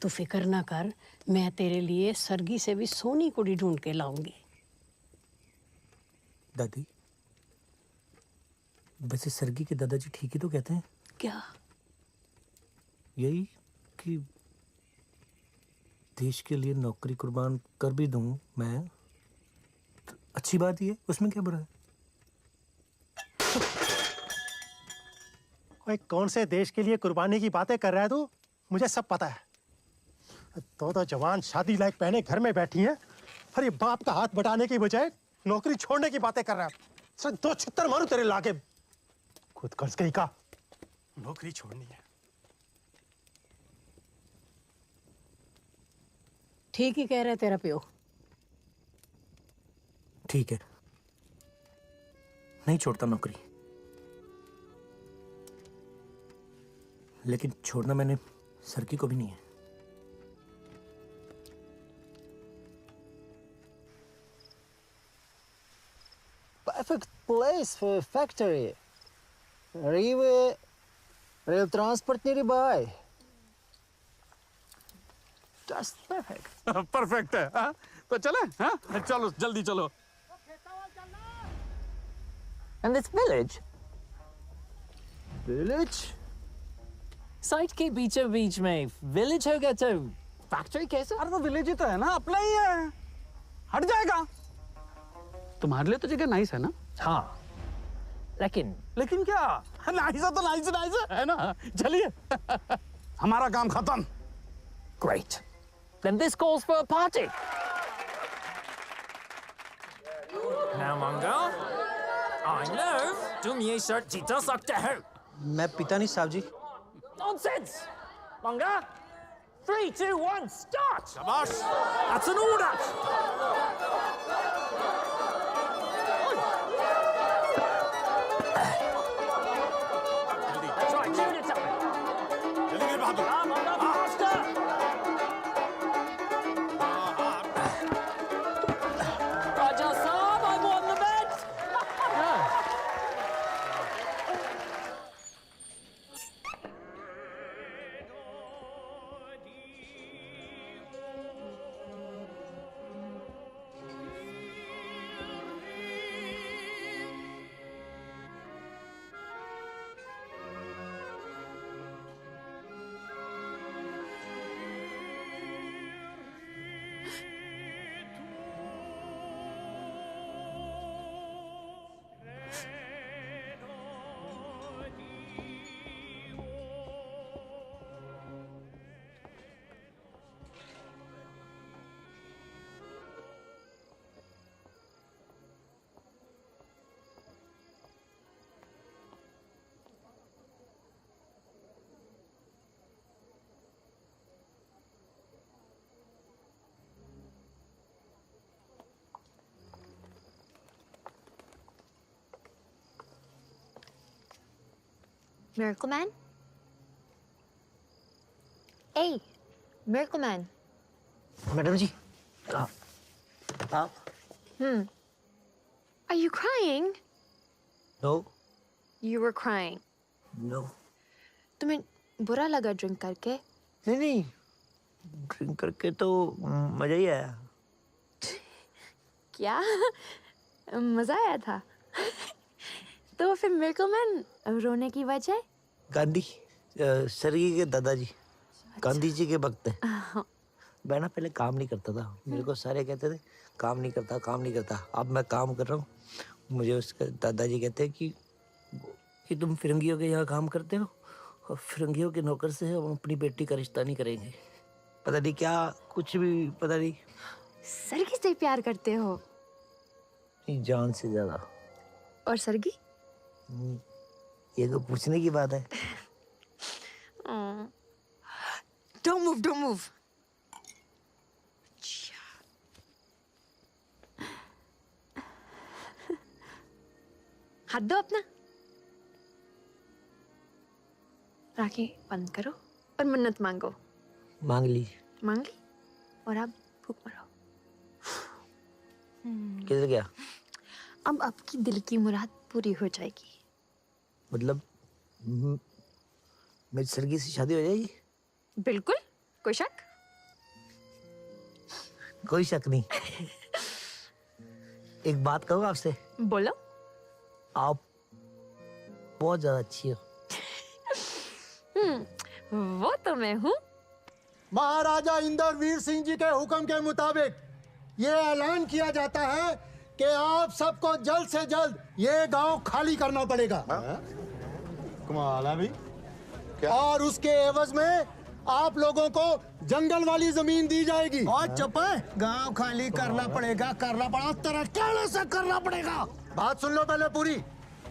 S1: तू फिक्र ना कर, मैं तेरे लिए सरगी से भी सोनी कुड़ी ढूंढ के लाऊंगी।
S3: दादी, वैसे सरगी के दादाजी ठीक ही तो कहते हैं।
S1: क्या?
S3: यही कि देश के लिए नौकरी कुर्बान कर भी दूं मैं, तो अच्छी बात ही है, उसमें क्या बुरा है?
S2: ओए, कौन से देश के लिए कुर्बानी की बातें कर रहा है तू? मुझे सब पता है। तो जवान शादी लायक पहने घर में बैठी हैं, और ये बाप का हाथ बटाने की बजाय नौकरी छोड़ने की बातें कर रहा है। सर 2 छित्तर मारू तेरे लाके। खुद कर्ज गई का नौकरी छोड़नी है।
S1: ठीक ही कह रहा है तेरा प्यो।
S3: ठीक है, नहीं छोड़ता नौकरी, लेकिन छोड़ना मैंने सरकी को भी नहीं है।
S12: Perfect place for a factory. Railway, rail transport nearby. Just perfect.
S7: Perfect है। हाँ? तो चले? हाँ? चलो जल्दी चलो।
S3: And this village?
S12: Village?
S3: Site के बीचों बीच में विलेज होगा तो फैक्ट्री कैसे?
S7: अरे तो विलेज ही तो है ना, अपना ही है, हट जाएगा। तुम्हारे लिए तो जगह नाइस है ना?
S3: हाँ, लेकिन
S7: क्या? नाइस है तो नाइस है ना। चलिए हमारा काम खत्म।
S3: Great. Then this calls for a party. Now, Manga, I know तुम ये शर्ट जीत सकते हो।
S13: मैं पीता नहीं साहब जी।
S3: Nonsense! Manga, 3, 2, 1, start!
S7: शाबाश।
S3: That's an order! Try, tune it up.
S8: जल्दी कर बहादुर।
S3: Ah, Manga, faster! Raja Saab, I won the bet!
S17: Miracle Man? Hey, Miracle Man.
S12: Madam जी, आप?
S17: Are you crying?
S12: No.
S17: You were crying.
S12: No.
S17: तुम्हें बुरा लगा drink करके?
S12: नहीं, drink करके तो मजा ही आया।
S17: क्या? मजा आया था? तो फिर मिरेकल मैन रोने की वजह?
S12: गांधी, सरगी के दादाजी, गांधी जी के भक्त हैं। मैं ना पहले काम नहीं करता था, मेरे को सारे कहते थे काम नहीं करता। अब मैं काम कर रहा हूँ। मुझे उसके दादाजी कहते हैं कि तुम फिरंगियों के यहाँ काम करते हो और फिरंगियों के नौकर से हम अपनी बेटी का रिश्ता नहीं करेंगे। पता नहीं क्या, कुछ भी पता नहीं।
S17: सरगी से प्यार करते हो?
S12: जान से ज्यादा।
S17: और सरगी?
S4: ये तो पूछने की बात है।
S17: Don't move. हाथ दो अपना। राखी बंद करो और मन्नत मांगो।
S4: मांग ली।
S17: मांग ली और आप फूंक मारो।
S4: किधर गया?
S17: अब आपकी दिल की मुराद पूरी हो जाएगी।
S4: मतलब मेरी सरगी से शादी हो जाएगी?
S17: बिल्कुल, कोई शक?
S4: कोई शक नहीं। एक बात कहूँ आपसे?
S17: बोलो।
S4: आप बहुत ज्यादा अच्छी हो।
S17: वो तो मैं हूँ।
S2: महाराजा इंद्रवीर सिंह जी के हुक्म के मुताबिक ये ऐलान किया जाता है कि आप सबको जल्द से जल्द ये गांव खाली करना पड़ेगा।
S8: कमाल है भाई।
S2: और उसके एवज में आप लोगों को जंगल वाली जमीन दी जाएगी।
S14: और चुप है, गांव खाली करना पड़ेगा, करना पड़ा तेरा कहने से करना पड़ेगा।
S2: बात सुन लो पहले पूरी।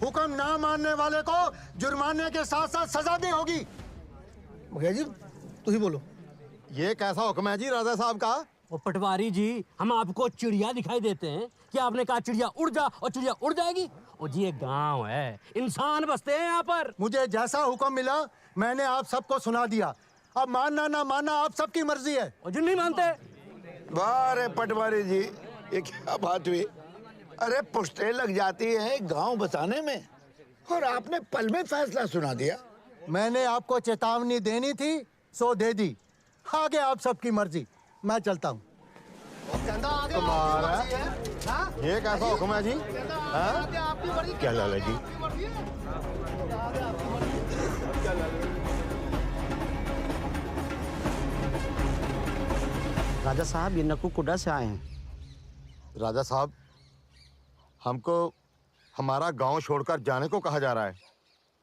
S2: हुक्म ना मानने वाले को जुर्माने के साथ साथ सजा भी होगी।
S4: मुखिया जी तू ही बोलो।
S8: ये कैसा हुक्म है जी राजा साहब का?
S13: वो पटवारी जी, हम आपको चिड़िया दिखाई देते हैं कि आपने कहा चिड़िया उड़ जा और चिड़िया उड़ जाएगी? और जी ये गांव है, इंसान बसते हैं यहाँ पर।
S2: मुझे जैसा हुक्म मिला मैंने आप सबको सुना दिया। अब मानना ना मानना आप सबकी मर्जी है।
S13: और जो नहीं मानते?
S10: वाह रे पटवारी जी, ये क्या बात हुई? अरे पुश्ते लग जाती है गांव बसाने में और आपने पल में फैसला सुना दिया।
S2: मैंने आपको चेतावनी देनी थी सो दे दी। आगे आप सबकी मर्जी। मैं चलता हूँ।
S8: कमाल है। ये कैसा हुक्म है जी? क्या लाला जी?
S13: राजा साहब ये नक्कू कुड्डा से आए हैं।
S8: राजा साहब हमको हमारा गांव छोड़कर जाने को कहा जा रहा है।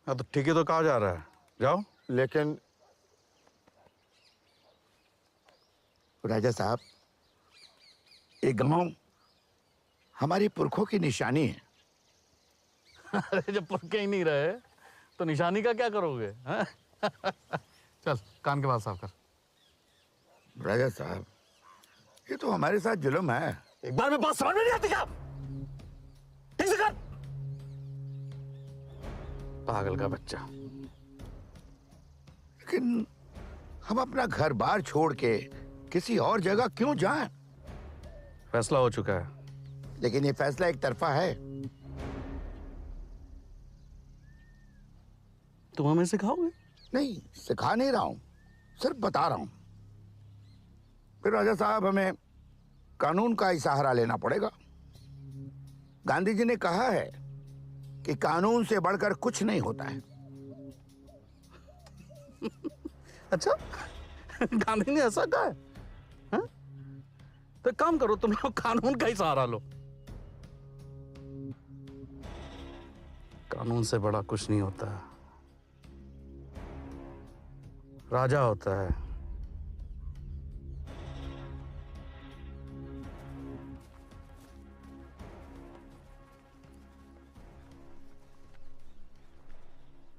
S7: हाँ तो ठीक है, तो कहा जा रहा है जाओ।
S8: लेकिन
S10: राजा साहब ये गांव हमारी पुरखों की निशानी है।
S7: अरे जब पुरखे ही नहीं रहे तो निशानी का क्या करोगे? हाँ? चल कान के पास साफ कर।
S10: राजा साहब ये तो हमारे साथ जुल्म है।
S7: एक बार में बात समझ में नहीं आती क्या? ठीक से कर। पागल का बच्चा।
S10: लेकिन हम अपना घर बार छोड़ के किसी और जगह क्यों जाएं?
S7: फैसला हो चुका है।
S10: लेकिन ये फैसला एक तरफा है।
S7: तुम हमें सिखाओगे?
S10: नहीं, सिखा नहीं रहा हूं, सिर्फ बता रहा हूं। फिर राजा साहब हमें कानून का ही सहारा लेना पड़ेगा। गांधी जी ने कहा है कि कानून से बढ़कर कुछ नहीं होता है।
S7: अच्छा गांधी ने ऐसा कहा है? हाँ? तो काम करो, तुम लोग कानून का ही सहारा लो। कानून से बड़ा कुछ नहीं होता, राजा होता है।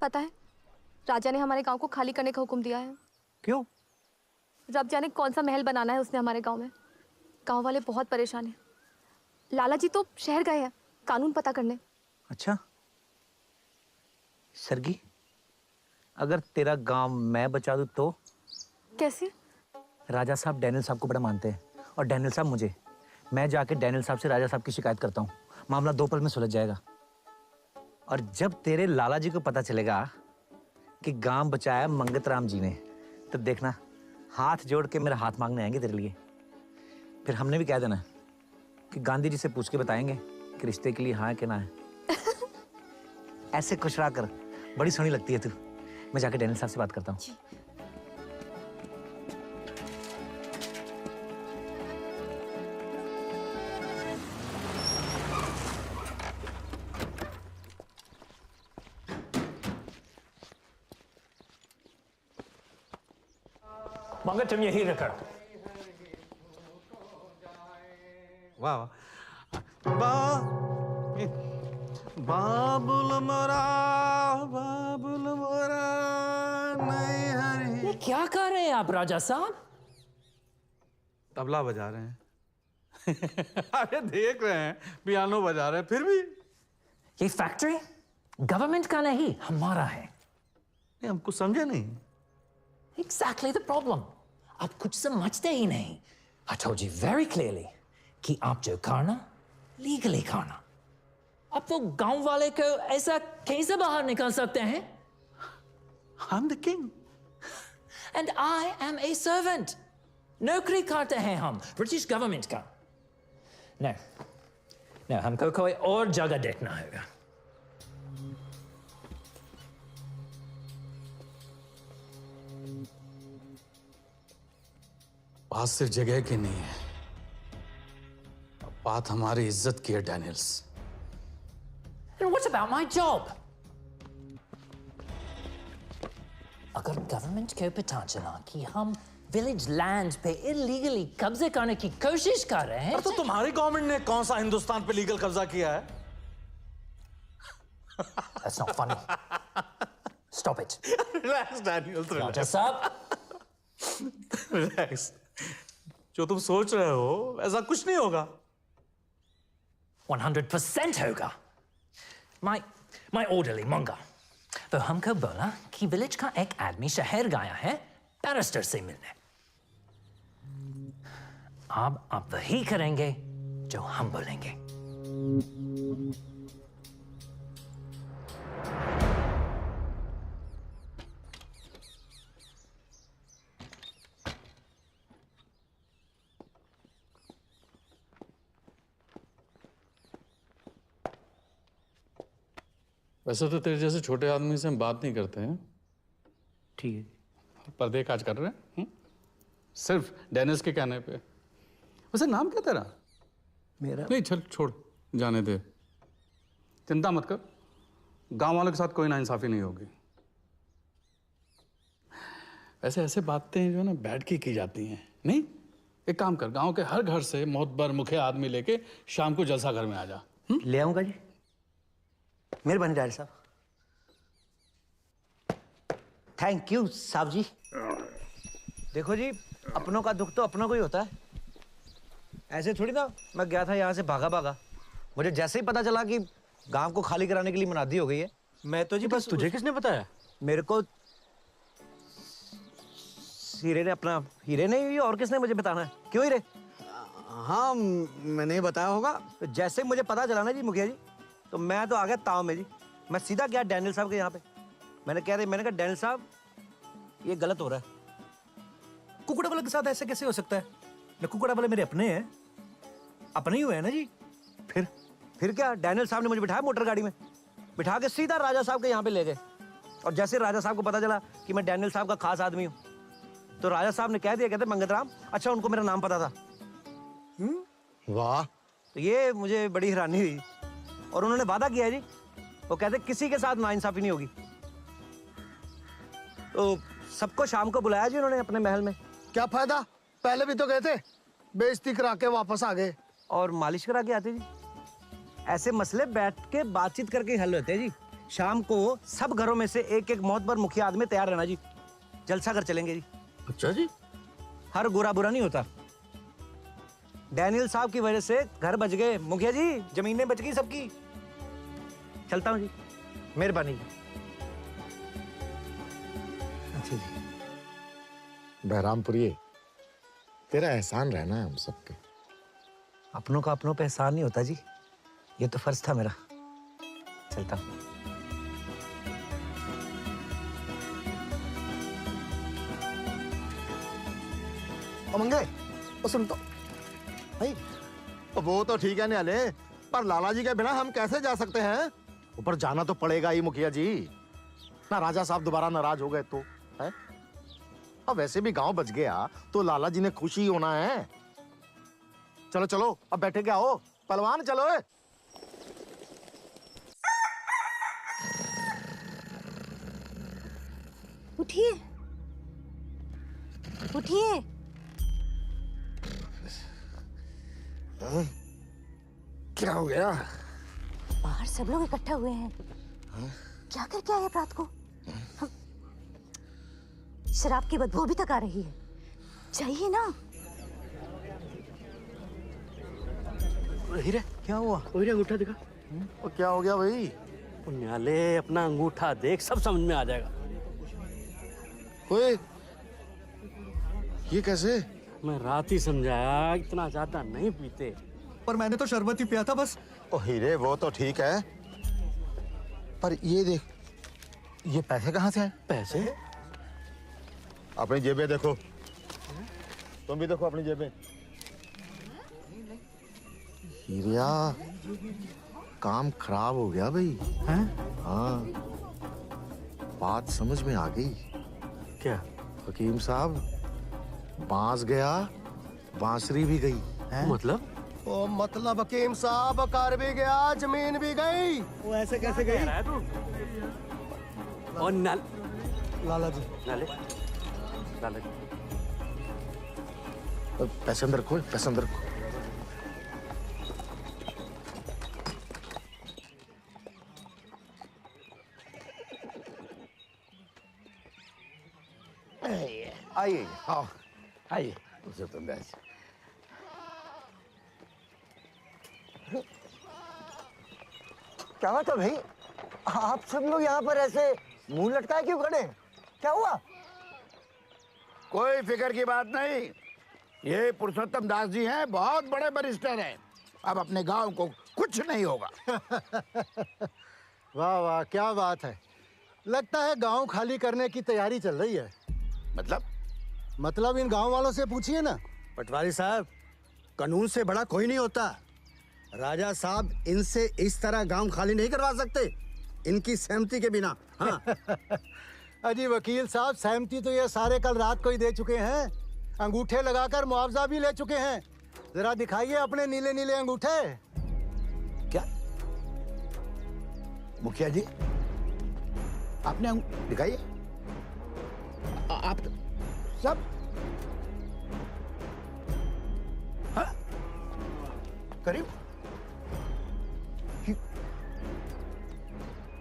S9: पता है राजा ने हमारे गांव को खाली करने का हुक्म दिया है।
S12: क्यों?
S9: रब जाने कौन सा महल बनाना है उसने हमारे गांव में। गांव वाले बहुत परेशान हैं। लाला जी तो शहर गए हैं कानून पता करने।
S12: अच्छा सरगी, अगर तेरा गांव मैं बचा दूं तो?
S9: कैसे?
S12: राजा साहब डैनियल साहब को बड़ा मानते हैं और डैनियल साहब मुझे। मैं जाके डैनियल साहब से राजा साहब की शिकायत करता हूँ, मामला 2 पल में सुलझ जाएगा। और जब तेरे लाला जी को पता चलेगा कि गांव बचाया मंगत राम जी ने, तो देखना हाथ जोड़ के मेरा हाथ मांगने आएंगे तेरे लिए। फिर हमने भी कह देना कि गांधी जी से पूछ के बताएंगे कि रिश्ते के लिए हाँ है कि ना है। ऐसे खुशरा कर, बड़ी सोहनी लगती है तू। मैं जाके डैनियल साहब से बात करता हूँ।
S3: मंगत तुम यही रखो।
S7: वाह वाह वाह, बाबुल मोरा नहीं हरी।
S3: ये क्या कर रहे हैं आप राजा साहब?
S7: तबला बजा रहे हैं। अरे देख रहे हैं पियानो बजा रहे हैं फिर भी।
S3: ये फैक्ट्री गवर्नमेंट का नहीं, हमारा है।
S7: नहीं, हम कुछ समझे नहीं।
S3: Exactly the problem. आप कुछ समझते ही नहीं। I told you very clearly कि आप जो करना legally करना। आप वो गांव वाले को ऐसा कैसे बाहर निकाल सकते हैं?
S7: I'm the king.
S3: And I am a servant. नौकरी करते हैं हम ब्रिटिश गवर्नमेंट का। No, हमको कोई और जगह देखना होगा।
S7: बात सिर्फ जगह की नहीं है, अब बात हमारी इज्जत की है Daniels.
S3: And what about my job? अगर गवर्नमेंट को पता चला कि हम विलेज लैंड पे इलीगली कब्जे करने की कोशिश कर रहे हैं,
S7: तो तुम्हारी गवर्नमेंट ने कौन सा हिंदुस्तान पे लीगल कब्जा किया है?
S3: That's not funny. Stop it.
S7: Relax, Daniel.
S3: राजा साहब,
S7: Relax. जो तुम सोच रहे हो ऐसा कुछ नहीं होगा।
S3: 100% होगा। My orderly Monga, तो हमको बोला कि विलेज का एक आदमी शहर गया है बैरिस्टर से मिलने। अब आप वही करेंगे जो हम बोलेंगे।
S7: वैसे तो तेरे जैसे छोटे आदमी से हम बात नहीं करते हैं।
S13: ठीक है।
S7: पर्दे काज कर रहे हैं सिर्फ डेनिस के कहने पे। वैसे नाम क्या तेरा?
S13: मेरा
S7: नहीं, चल छोड़, जाने दे। चिंता मत कर, गांव वालों के साथ कोई नाइंसाफी नहीं होगी। ऐसे ऐसे बातें जो है ना बैठ के की जाती हैं। नहीं, एक काम कर, गांव के हर घर से मोहतबर मुखिया आदमी लेके शाम को जलसा घर में आ जा।
S14: ले आऊंगा जी। मेहरबानी डायल साहब। थैंक यू साहब जी। देखो जी, अपनों का दुख तो अपनों को ही होता है। ऐसे थोड़ी ना मैं गया था यहाँ से भागा भागा। मुझे जैसे ही पता चला कि गांव को खाली कराने के लिए मुनादी हो गई है, मैं तो जी बस।
S13: तुझे किसने बताया?
S14: मेरे को हीरे ने अपना। हीरे ने ही, और किसने मुझे बताना है? क्यों हीरे?
S4: हाँ, मैंने बताया होगा।
S14: तो जैसे मुझे पता चला ना जी मुखिया जी, तो मैं तो आ गया ताव में जी। मैं सीधा गया डैनियल साहब के यहाँ पे। मैंने कहा डैनियल साहब ये गलत हो रहा है।
S13: कुकुड़ा वाले के साथ ऐसे कैसे हो सकता है? न कुकुड़ा वाले मेरे अपने हैं, अपने ही हुए हैं ना जी।
S14: फिर क्या, डैनियल साहब ने मुझे बिठाया मोटर गाड़ी में, बिठा के सीधा राजा साहब के यहाँ पे ले गए। और जैसे राजा साहब को पता चला कि मैं डैनियल साहब का खास आदमी हूँ, तो राजा साहब ने कह दिया, कहते मंगत राम। अच्छा, उनको मेरा नाम पता था।
S4: वाह।
S14: तो ये मुझे बड़ी हैरानी हुई। और उन्होंने वादा किया है जी, वो कहते किसी के साथ नाइंसाफी नहीं होगी। तो सबको शाम को बुलाया जी उन्होंने अपने महल में।
S4: क्या फायदा, पहले भी तो गए थे, बेइज्जती करा के वापस आ गए।
S14: और मालिश करा के आते जी। ऐसे मसले बैठ के बातचीत करके हल होते हैं जी। शाम को सब घरों में से एक एक मोहतबर मुखिया आदमी तैयार रहना जी, जलसा कर चलेंगे जी।
S7: अच्छा जी।
S14: हर गोरा बुरा नहीं होता। डैनियल साहब की वजह से घर बच गए मुखिया जी, जमीनें बच गई सबकी। चलता हूँ जी, मेहरबानी जी।
S8: अच्छा जी। बहरामपुरी, तेरा एहसान रहना है हम सबके।
S14: अपनों का अपनों पे एहसान नहीं होता जी, ये तो फर्ज था मेरा। चलता हूँ।
S4: मंगे, सुन तो भाई।
S8: वो तो ठीक है न्याले, पर लाला जी के बिना हम कैसे जा सकते हैं? ऊपर जाना तो पड़ेगा ही मुखिया जी। ना राजा साहब दोबारा नाराज हो गए तो है? अब वैसे भी गांव बच गया तो लाला जी ने खुशी होना है। चलो चलो, अब बैठे क्या हो, पहलवान चलो।
S18: उठिए, उठिए।
S8: क्या हो गया?
S18: बाहर सब लोग इकट्ठा हुए हैं। क्या करके आए आप रात को? शराब की बदबू अभी तक आ रही है। चाहिए ना।
S13: हीरे
S12: क्या हुआ?
S13: हीरे अंगूठा दिखा।
S8: वो क्या हो गया भाई?
S13: न्याले अपना अंगूठा देख, सब समझ में आ जाएगा।
S8: ओए, ये कैसे?
S13: मैं रात ही समझाया, इतना ज्यादा नहीं पीते।
S12: पर मैंने तो शरबत ही पिया था बस।
S8: ओ हीरे, वो तो ठीक है, पर ये देख, ये पैसे कहाँ से आए?
S13: पैसे?
S8: अपनी जेबें देखो, तुम भी देखो अपनी जेबें। हीरिया, काम खराब हो गया भाई।
S12: हैं?
S8: हाँ, बात समझ में आ गई।
S13: क्या?
S8: हकीम साहब, बांस गया, बांसुरी भी गई।
S13: मतलब?
S2: ओ मतलब हकीम साहब, कार भी गया, जमीन भी गई।
S12: वो ऐसे कैसे गई?
S13: और नल
S12: लाला जी,
S13: नाले लाला जी,
S8: पैसे अंदर रखो, पैसे अंदर रखो। आइए, आओ, आइए, उसे तुम बैठ।
S4: क्या बात है भाई? आप सब लोग यहाँ पर ऐसे मुंह लटकाए क्यों खड़े? क्या हुआ?
S10: कोई फिक्र की बात नहीं। ये पुरुषोत्तम दास जी हैं, बहुत बड़े बैरिस्टर हैं। अब अपने गांव को कुछ नहीं होगा।
S2: वाह वाह, क्या बात है। लगता है गांव खाली करने की तैयारी चल रही है।
S10: मतलब
S2: इन गांव वालों से पूछिए ना।
S4: पटवारी साहब, कानून से बड़ा कोई नहीं होता। राजा साहब इनसे इस तरह गांव खाली नहीं करवा सकते, इनकी सहमति के बिना। हाँ।
S2: अजी वकील साहब, सहमति तो ये सारे कल रात को ही दे चुके हैं। अंगूठे लगाकर मुआवजा भी ले चुके हैं। जरा दिखाइए अपने नीले नीले अंगूठे।
S10: क्या? मुखिया जी, आपने दिखाइए। आप सब हाँ? करीब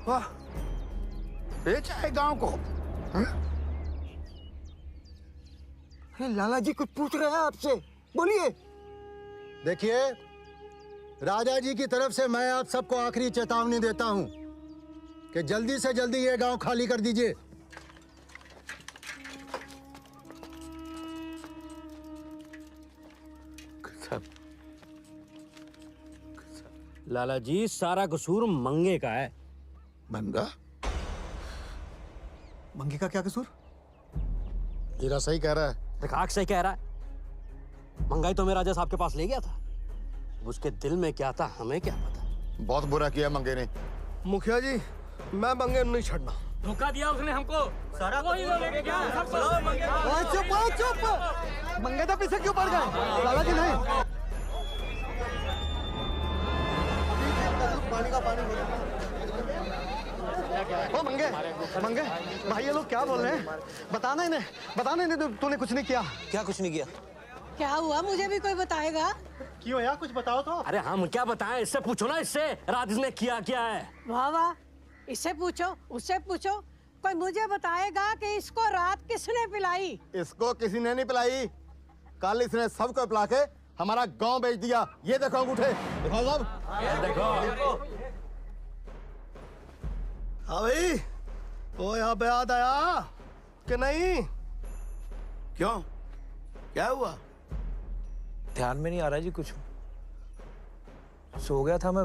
S10: वाह, बेचा है गांव को।
S4: लाला जी कुछ पूछ रहे हैं आपसे, बोलिए।
S2: देखिए, राजा जी की तरफ से मैं आप सबको आखिरी चेतावनी देता हूं कि जल्दी से जल्दी ये गांव खाली कर दीजिए।
S13: लाला जी, सारा कसूर मंगे का है।
S10: मंगा?
S12: मंगे का क्या कसूर?
S8: हीरा सही कह रहा है।
S13: दिखाक सही कह रहा है। मंगाई तो मैं राजा साहब के पास ले गया था। उसके दिल में क्या था हमें क्या पता।
S8: बहुत बुरा किया मंगे ने।
S2: मुखिया जी, मैं मंगे नहीं छोड़ना।
S13: धोखा दिया उसने हमको। सारा वही लेके गया।
S2: चुप! मंगे तो पीछे क्यों पड़ गए? लाला जी नहीं। पानी का पानी। ओ मंगे, मंगे, भाई ये लोग क्या बोल रहे हैं? बताना इन्हें तूने कुछ नहीं किया।
S14: क्या कुछ नहीं किया?
S1: क्या हुआ, मुझे भी कोई बताएगा?
S2: क्यों यार, कुछ बताओ तो।
S13: अरे हम क्या बताएं, इससे पूछो ना, इससे रात इसने किया क्या है।
S1: वाह वाह, इससे पूछो, उससे पूछो, कोई मुझे बताएगा कि इसको रात किसने पिलाई?
S8: इसको किसी ने नहीं पिलाई। कल इसने सबको पिला के हमारा गांव बेच दिया। ये देखो अंगूठे, दिखाओ साहब।
S13: देखो।
S2: हाँ भाई, वो यहाँ पे याद आया कि नहीं?
S10: क्यों? क्या हुआ?
S14: ध्यान में नहीं आ रहा जी कुछ। सो गया था मैं,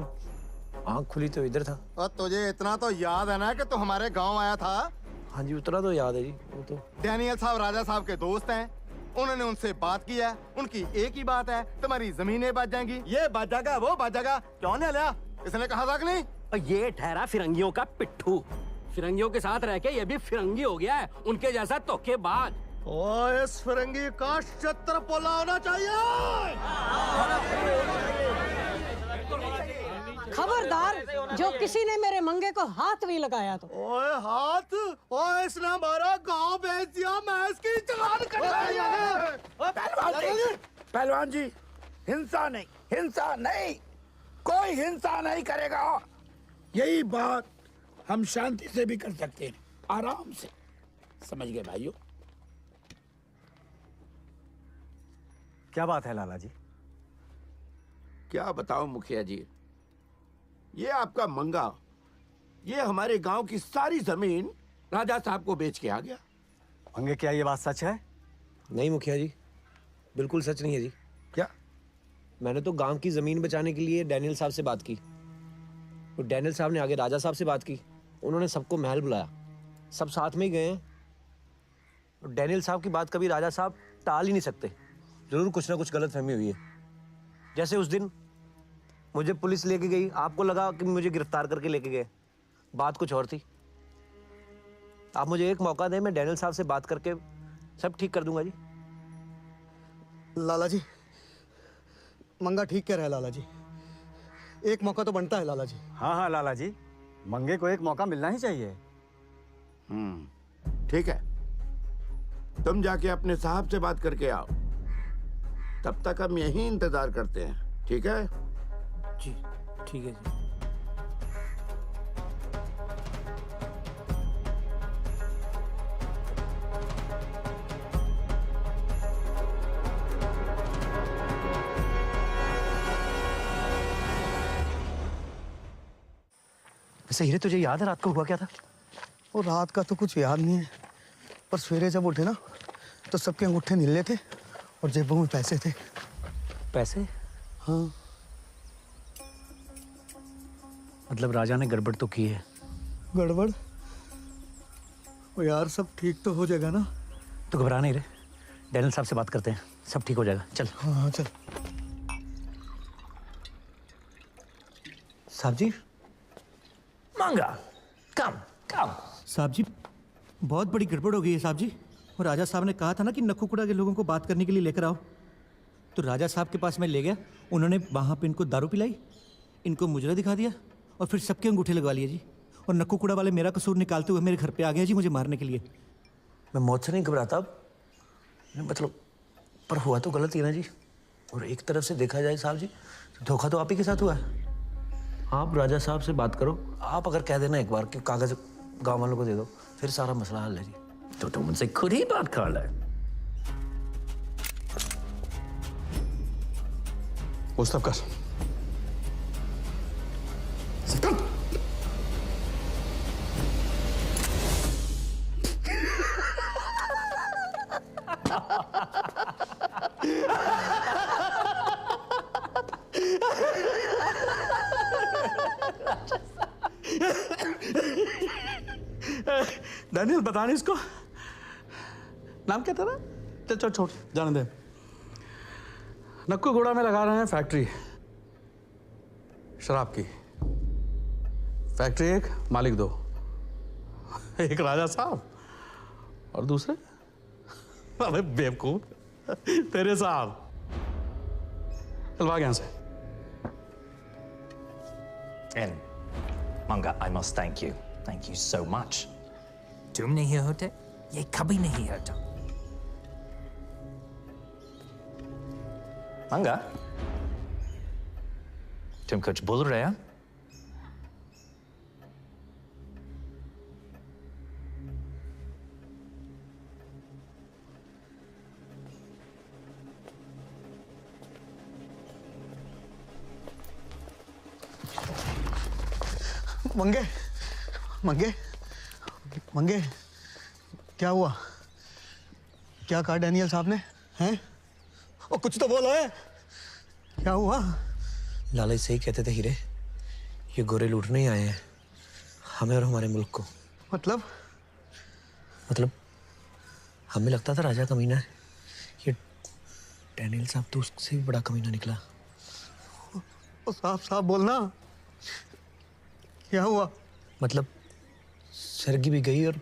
S14: आंख खुली तो इधर था।
S8: और तुझे इतना तो याद है ना कि तू हमारे गांव आया था?
S14: हाँ जी, उतना तो याद है जी। वो तो
S8: डैनियल साहब राजा साहब के दोस्त हैं। उन्होंने उनसे बात की है, उनकी एक ही बात है, तुम्हारी जमीनें बच जाएंगी। ये बच जाएगा, वो बच जाएगा। क्यों नहीं लिया? इसने कहा था कि नहीं?
S13: और ये ठहरा फिरंगियों का पिट्ठू। फिरंगियों के साथ रह के ये भी फिरंगी हो गया है, उनके जैसा धोखेबाज।
S2: ओ, इस फिरंगी का छत्र पोला होना चाहिए।
S1: खबरदार, जो किसी ने मेरे मंगे को हाथ भी लगाया तो।
S2: ओए हाथ? ओए, इसने हमारा गांव बेच दिया। मैं इसकी चालान
S10: पहलवान जी, हिंसा नहीं, हिंसा नहीं, कोई हिंसा नहीं करेगा। यही बात हम शांति से भी कर सकते हैं, आराम से। समझ गए भाइयों?
S12: क्या बात है लाला जी?
S10: क्या बताऊं मुखिया जी, ये आपका मंगा, ये हमारे गांव की सारी जमीन राजा साहब को बेच के आ गया।
S12: मंगे, क्या ये बात सच है?
S14: नहीं मुखिया जी, बिल्कुल सच नहीं है जी।
S10: क्या?
S14: मैंने तो गांव की जमीन बचाने के लिए डैनियल साहब से बात की, तो डैनियल साहब ने आगे राजा साहब से बात की। उन्होंने सबको महल बुलाया, सब साथ में ही गए हैं। और डैनियल साहब की बात कभी राजा साहब टाल ही नहीं सकते। जरूर कुछ ना कुछ गलतफहमी हुई है। जैसे उस दिन मुझे पुलिस लेके गई, आपको लगा कि मुझे गिरफ्तार करके लेके गए, बात कुछ और थी। आप मुझे एक मौका दें, मैं डैनियल साहब से बात करके सब ठीक कर दूंगा जी।
S4: लाला जी, मंगा ठीक कह रहा है लाला जी, एक मौका तो बनता है लाला जी।
S12: हाँ हाँ लाला जी, मंगे को एक मौका मिलना ही चाहिए।
S10: ठीक है, तुम जाके अपने साहब से बात करके आओ, तब तक हम यहीं इंतजार करते हैं। ठीक है
S14: जी? ठीक है जी। वैसे हीरे, तुझे याद है रात को हुआ क्या था?
S4: वो रात का तो कुछ याद नहीं है, पर सवेरे जब उठे ना तो सबके अंगूठे नीले थे और जेबों में पैसे थे।
S14: पैसे?
S4: हाँ।
S14: मतलब राजा ने गड़बड़ तो की है।
S4: गड़बड़? वो यार, सब ठीक तो हो जाएगा ना?
S14: तो घबरा नहीं रे, डैनियल साहब से बात करते हैं, सब ठीक हो जाएगा। चल।
S4: हाँ हाँ चल।
S14: साहब जी।
S3: मंगा, कम कम।
S19: साहब जी, बहुत बड़ी गड़बड़ हो गई है साहब जी। और राजा साहब ने कहा था ना कि नक्कूकुड़ा के लोगों को बात करने के लिए लेकर आओ, तो राजा साहब के पास मैं ले गया। उन्होंने वहाँ पे इनको दारू पिलाई, इनको मुजरा दिखा दिया और फिर सबके अंगूठे लगवा लिए जी। और नक्कूकुड़ा वाले मेरा कसूर निकालते हुए मेरे घर पे आ गए जी, मुझे मारने के लिए।
S14: मैं मौत से नहीं घबराता मतलब, पर हुआ तो गलत ही ना जी। और एक तरफ से देखा जाए साहब जी, धोखा तो आप ही के साथ हुआ है। आप राजा साहब से बात करो, आप अगर कह देना एक बार कि कागज गांव वालों को दे दो, फिर सारा मसला हल है जी।
S3: तो तुम उनसे खुद ही बात कर ले।
S7: वो सब कर। डैनियल, बता नहीं इसको नाम क्या तेरा? चल चल छोड़, जाने दे। नक्कूगुड़ा में लगा रहे हैं फैक्ट्री शराब की। फैक्ट्री एक, मालिक दो। एक राजा साहब और दूसरे अरे बेवकूफ तेरे साहब। चल भाग यहां से।
S3: And Manga, I must thank you. Thank you so much. तुम नहीं होते, ये कभी नहीं होता। मंगा, तुम कुछ बोल रहे हो?
S4: मंगे, मंगे, मंगे, क्या हुआ? क्या कहा डैनियल साहब ने? हैं? और कुछ तो बोलो है। क्या हुआ?
S14: लाला सही कहते थे हीरे, ये गोरे लूटने ही आए हैं हमें और हमारे मुल्क को।
S4: मतलब
S14: हमें लगता था राजा कमीना है, ये डैनियल साहब तो उससे भी बड़ा कमीना निकला।
S4: साफ साफ बोलना, क्या हुआ?
S14: मतलब सरगी भी गई और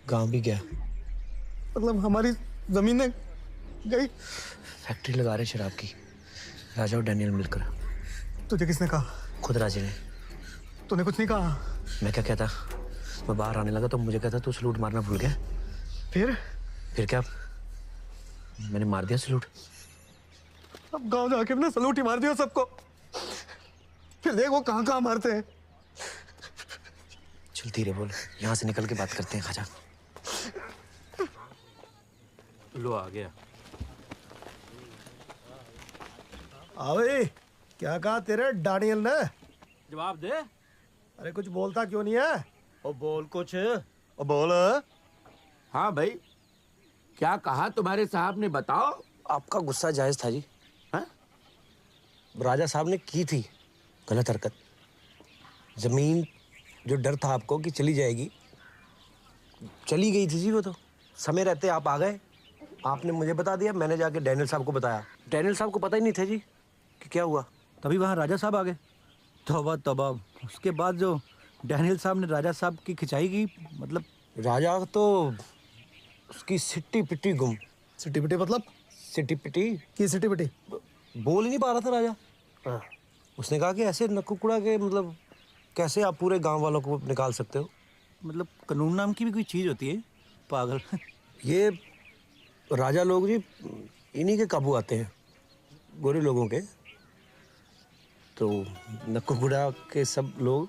S14: गांव भी गया।
S4: मतलब हमारी जमीनें गई?
S14: फैक्ट्री लगा रहे शराब की, राजा और डैनियल मिलकर।
S4: तुझे किसने कहा?
S14: खुद राजे ने।
S4: तूने कुछ नहीं कहा?
S14: मैं क्या कहता, मैं बाहर आने लगा तो मुझे कहता तू सलूट मारना भूल गया। फिर क्या, मैंने मार दिया सलूट।
S4: अब गांव जाके अपने सलूट ही मार दिया सबको। फिर देख वो कहाँ कहाँ मारते हैं।
S14: चल धीरे बोल, यहाँ से निकल के बात करते हैं खाजा।
S13: लो आ गया।
S2: अबे क्या कहा तेरे डैनियल ने?
S13: जवाब दे।
S2: अरे कुछ बोलता क्यों नहीं है?
S12: ओ बोल कुछ।
S2: ओ बोल।
S10: हाँ भाई, क्या कहा तुम्हारे साहब ने, बताओ।
S14: आपका गुस्सा जायज था जी। हाँ? राजा साहब ने की थी गलत हरकत। जमीन जो डर था आपको कि चली जाएगी, चली गई थी जी वो तो। समय रहते आप आ गए, आपने मुझे बता दिया, मैंने जाके डैनियल साहब को बताया। डैनियल साहब को पता ही नहीं थे जी कि क्या हुआ।
S19: तभी वहाँ राजा साहब आ गए। तौबा तौबा। उसके बाद जो डैनियल साहब ने राजा साहब की खिंचाई की, मतलब
S14: राजा तो उसकी सिट्टी पिट्टी गुम।
S2: सिट्टी पिट्टी मतलब?
S14: सिट्टी पिट्टी
S2: की सिट्टी पिट्टी?
S14: बोल ही नहीं पा रहा था राजा। हाँ। उसने कहा कि ऐसे नक्कुकुड़ा के मतलब कैसे आप पूरे गांव वालों को निकाल सकते हो?
S19: मतलब कानून नाम की भी कोई चीज़ होती है, पागल।
S14: ये राजा लोग जी इन्हीं के काबू आते हैं, गोरे लोगों के। तो नक्कुकुड़ा के सब लोग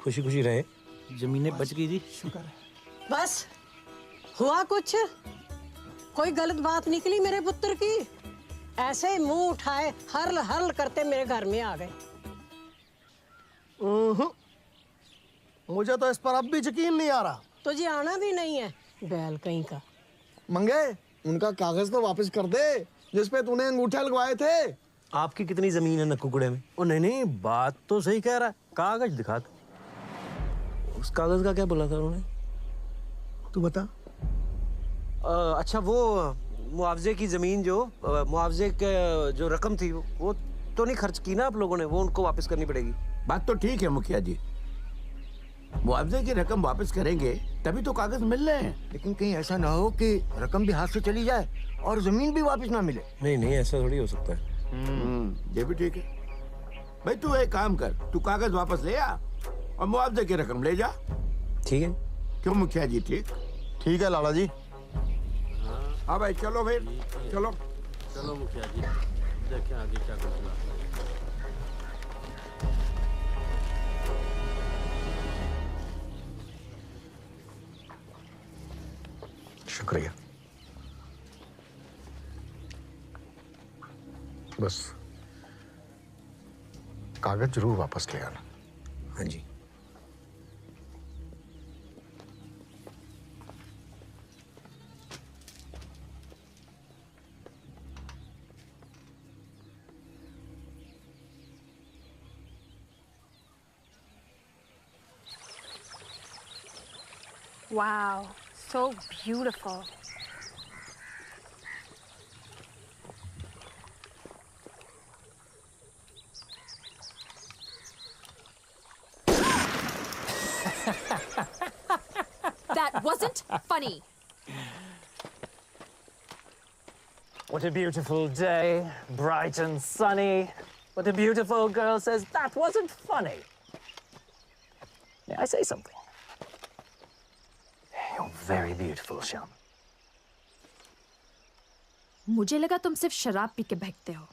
S14: खुशी खुशी रहे,
S19: जमीनें बच गई जी, शुक्र है।
S1: बस हुआ कुछ? कोई गलत बात निकली मेरे पुत्र की? ऐसे ही मुंह उठाए हर्ल हर्ल करते मेरे घर में आ गए।
S2: मुझे तो इस पर अब भी यकीन नहीं आ रहा।
S1: तुझे आना भी नहीं है, बैल कहीं का।
S4: मंगे, उनका कागज तो वापस कर दे जिसपे तूने अंगूठे लगवाए थे।
S14: आपकी कितनी जमीन है नक्कुकुड़े में?
S12: ओ नहीं, बात तो सही कह रहा है, कागज दिखा दे।
S14: उस कागज का क्या बोला था उन्होंने?
S4: तू बता।
S14: अच्छा वो मुआवजे की जमीन जो मुआवजे के जो रकम थी वो तो नहीं खर्च की ना आप लोगों ने, वो उनको वापस करनी पड़ेगी।
S10: बात तो ठीक है मुखिया जी, मुआवजे की रकम वापस करेंगे तभी तो कागज मिल रहे हैं।
S4: लेकिन कहीं ऐसा ना हो कि रकम भी हाथ से चली जाए और जमीन भी वापस ना मिले।
S14: नहीं नहीं, ऐसा थोड़ी हो सकता है।
S10: ये भी ठीक है। भाई तू एक काम कर, तू कागज वापस ले आ और मुआवजे की रकम ले जा।
S14: ठीक है।
S10: क्यों मुखिया जी? ठीक
S8: ठीक है लाला जी।
S10: हाँ भाई चलो भाई, चलो
S13: चलो मुखिया जी, देखें आगे क्या कुछ हुआ।
S8: शुक्रिया। बस कागज जरूर वापस ले आना।
S14: हाँ जी।
S17: Wow, so beautiful.
S6: That wasn't funny.
S3: What a beautiful day, bright and sunny. But a beautiful girl says that wasn't funny. May I say something? You're very beautiful, Shyam.
S17: मुझे लगा तुम सिर्फ शराब पी के बहकते हो।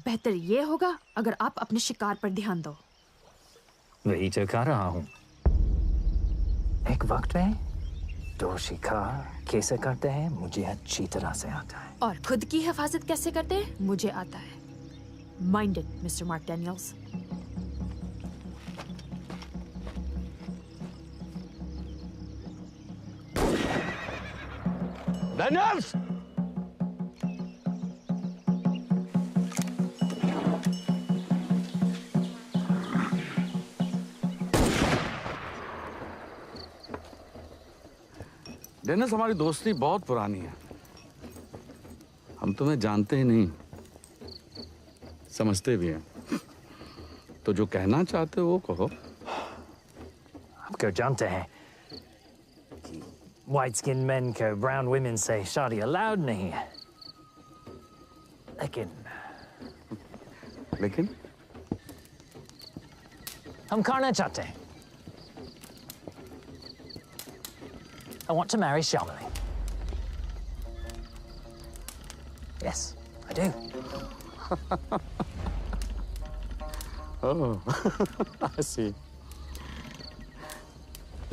S17: बेहतर ये होगा अगर आप अपने शिकार पर ध्यान दो।
S3: वही तो कर रहा हूँ। एक वक्त में दो शिकार कैसे करते हैं मुझे अच्छी तरह से आता है।
S17: और खुद की हिफाजत कैसे करते हैं मुझे आता है। Mind it, Mr. Mark Daniels.
S10: Daniels!
S7: Dennis, हमारी दोस्ती बहुत पुरानी है। हम तुम्हें जानते ही नहीं, समझते भी हैं। तो जो कहना चाहते हो वो कहो।
S3: आप क्यों जानते हैं कि व्हाइट स्किन मेन को ब्राउन वुमेन से शादी अलाउड नहीं है।
S7: लेकिन
S3: हम करना चाहते हैं। I want to marry Shamali. Yes, I do.
S7: Oh, I see.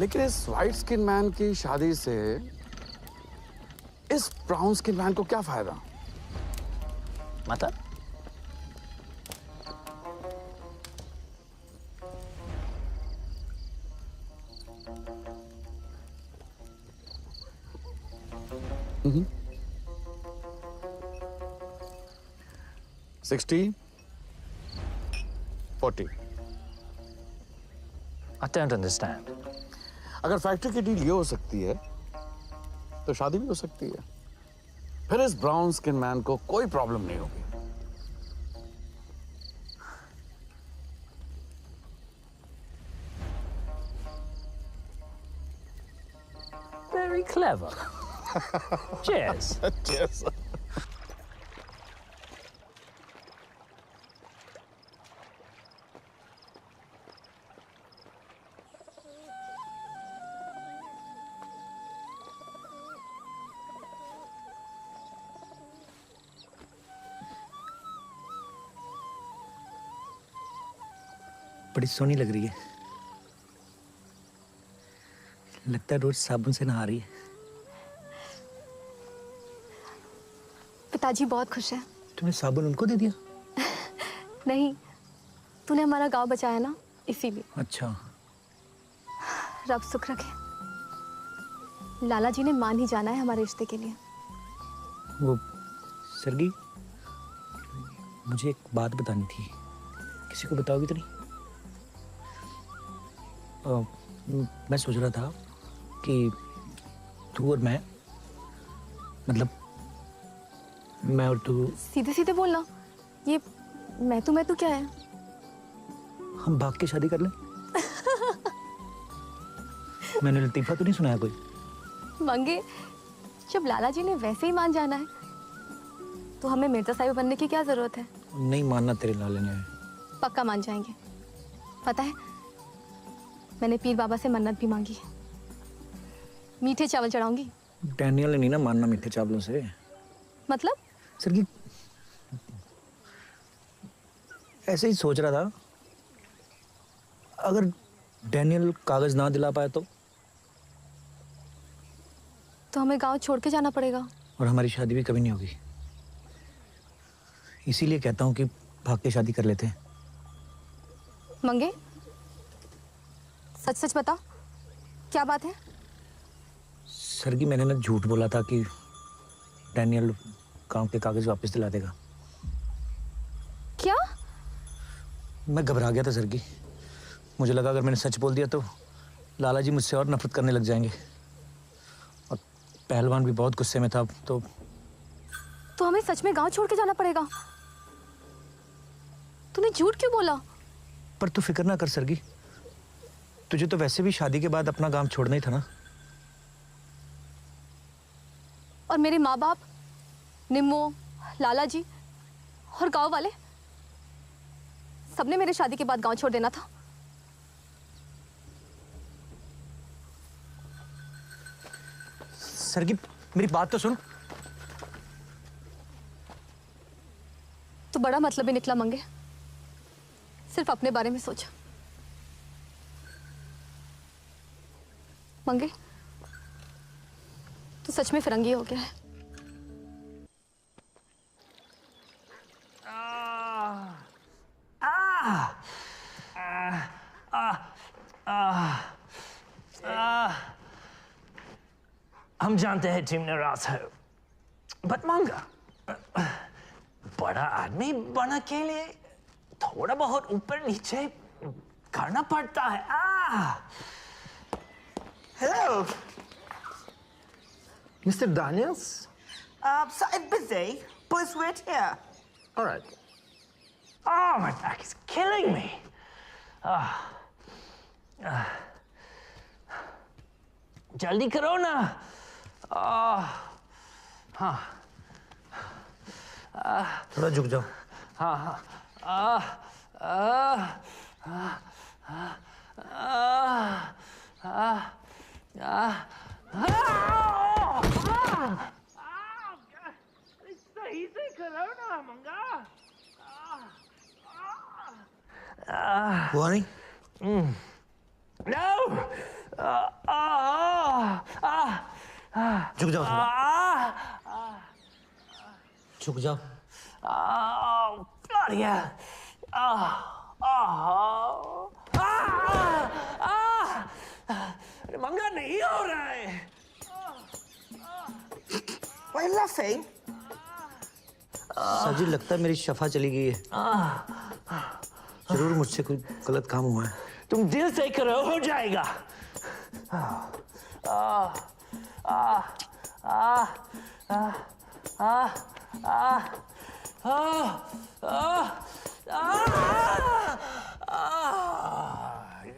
S7: लेकिन इस व्हाइट स्किन मैन की शादी से इस ब्राउन स्किन मैन को क्या फायदा?
S3: मतलब?
S7: Mm-hmm. 60, 40.
S3: I don't understand.
S7: अगर फैक्ट्री की डील ये हो सकती है तो शादी भी हो सकती है। फिर इस ब्राउन स्किन मैन को कोई प्रॉब्लम नहीं होगी।
S3: Very clever. Cheers.
S7: Cheers.
S19: बड़ी सोहनी लग रही है। लगता है रोज साबुन से नहा रही है।
S9: पिताजी बहुत खुश है।
S19: तुमने साबुन उनको दे दिया?
S9: नहीं, तूने हमारा गांव बचाया ना, इसीलिए।
S19: अच्छा।
S9: रब सुख रखे। लाला जी ने मान ही जाना है हमारे रिश्ते के लिए।
S19: वो सरगी, मुझे एक बात बतानी थी। किसी को बताओगी तो नहीं? मैं सोच रहा था कि तू और मैं, मतलब मैं और तू,
S9: सीधे सीधे बोलना। ये मैं तू क्या है?
S19: हम भाग के शादी कर लें। मैंने लतीफा तो नहीं सुनाया कोई?
S9: मंगे, जब लाला जी ने वैसे ही मान जाना है तो हमें मिर्जा साहिब बनने की क्या जरूरत है?
S19: नहीं मानना तेरे लाले ने।
S9: पक्का मान जाएंगे। पता है, मैंने पीर बाबा से मन्नत भी मांगी है। मीठे चावल चढ़ाऊंगी।
S19: डैनियल ने नहीं ना मानना मीठे चावलों से।
S9: मतलब?
S19: सरगी, ऐसे ही सोच रहा था, अगर डैनियल कागज ना दिला पाया तो
S9: हमें गांव छोड़ के जाना पड़ेगा
S19: और हमारी शादी भी कभी नहीं होगी। इसीलिए कहता हूँ कि भाग के शादी कर लेते हैं।
S9: मंगे, सच सच बता, क्या बात है?
S19: सरगी, मैंने ना झूठ बोला था कि डैनियल गांव के कागज वापस दिला देगा।
S9: क्या?
S19: मैं घबरा गया था सरगी। मुझे लगा अगर मैंने सच बोल दिया तो लाला जी मुझसे और नफरत करने लग जाएंगे। और पहलवान भी बहुत गुस्से में था। तो
S9: हमें सच में गांव छोड़ के जाना पड़ेगा। तूने झूठ क्यों बोला?
S19: पर तू फिक्र ना कर सरगी, तुझे तो वैसे भी शादी के बाद अपना गांव छोड़ना ही था ना।
S9: और मेरे माँ बाप, निम्मो, लाला जी और गांव वाले, सबने मेरे शादी के बाद गांव छोड़ देना था।
S19: सरगी, मेरी बात तो सुन।
S9: तो बड़ा मतलब ही निकला मंगे। सिर्फ अपने बारे में सोचा। मंगे, तू सच में फिरंगी हो गया है।
S3: हम जानते हैं तुम नाराज हो, बट मंगा, बड़ा आदमी बनने के लिए थोड़ा बहुत ऊपर नीचे करना पड़ता है।
S20: Hello.
S3: Mr. Daniels?
S20: Slightly busy. Please wait here.
S3: All right. Oh, my back is killing me. जल्दी करो ना। हाँ।
S19: थोड़ा झुक जाओ।
S3: हाँ हाँ। सही से करो ना मंगा।
S19: हुआ नहीं?
S3: No!
S14: झुक जाओ झुक जाओ
S3: मंगा नहीं हो रहा है।
S20: Why are you laughing?
S14: Sir जी लगता है मेरी शफा चली गई है। जरूर मुझसे कोई गलत काम हुआ है।
S3: तुम दिल से करो, हो जाएगा।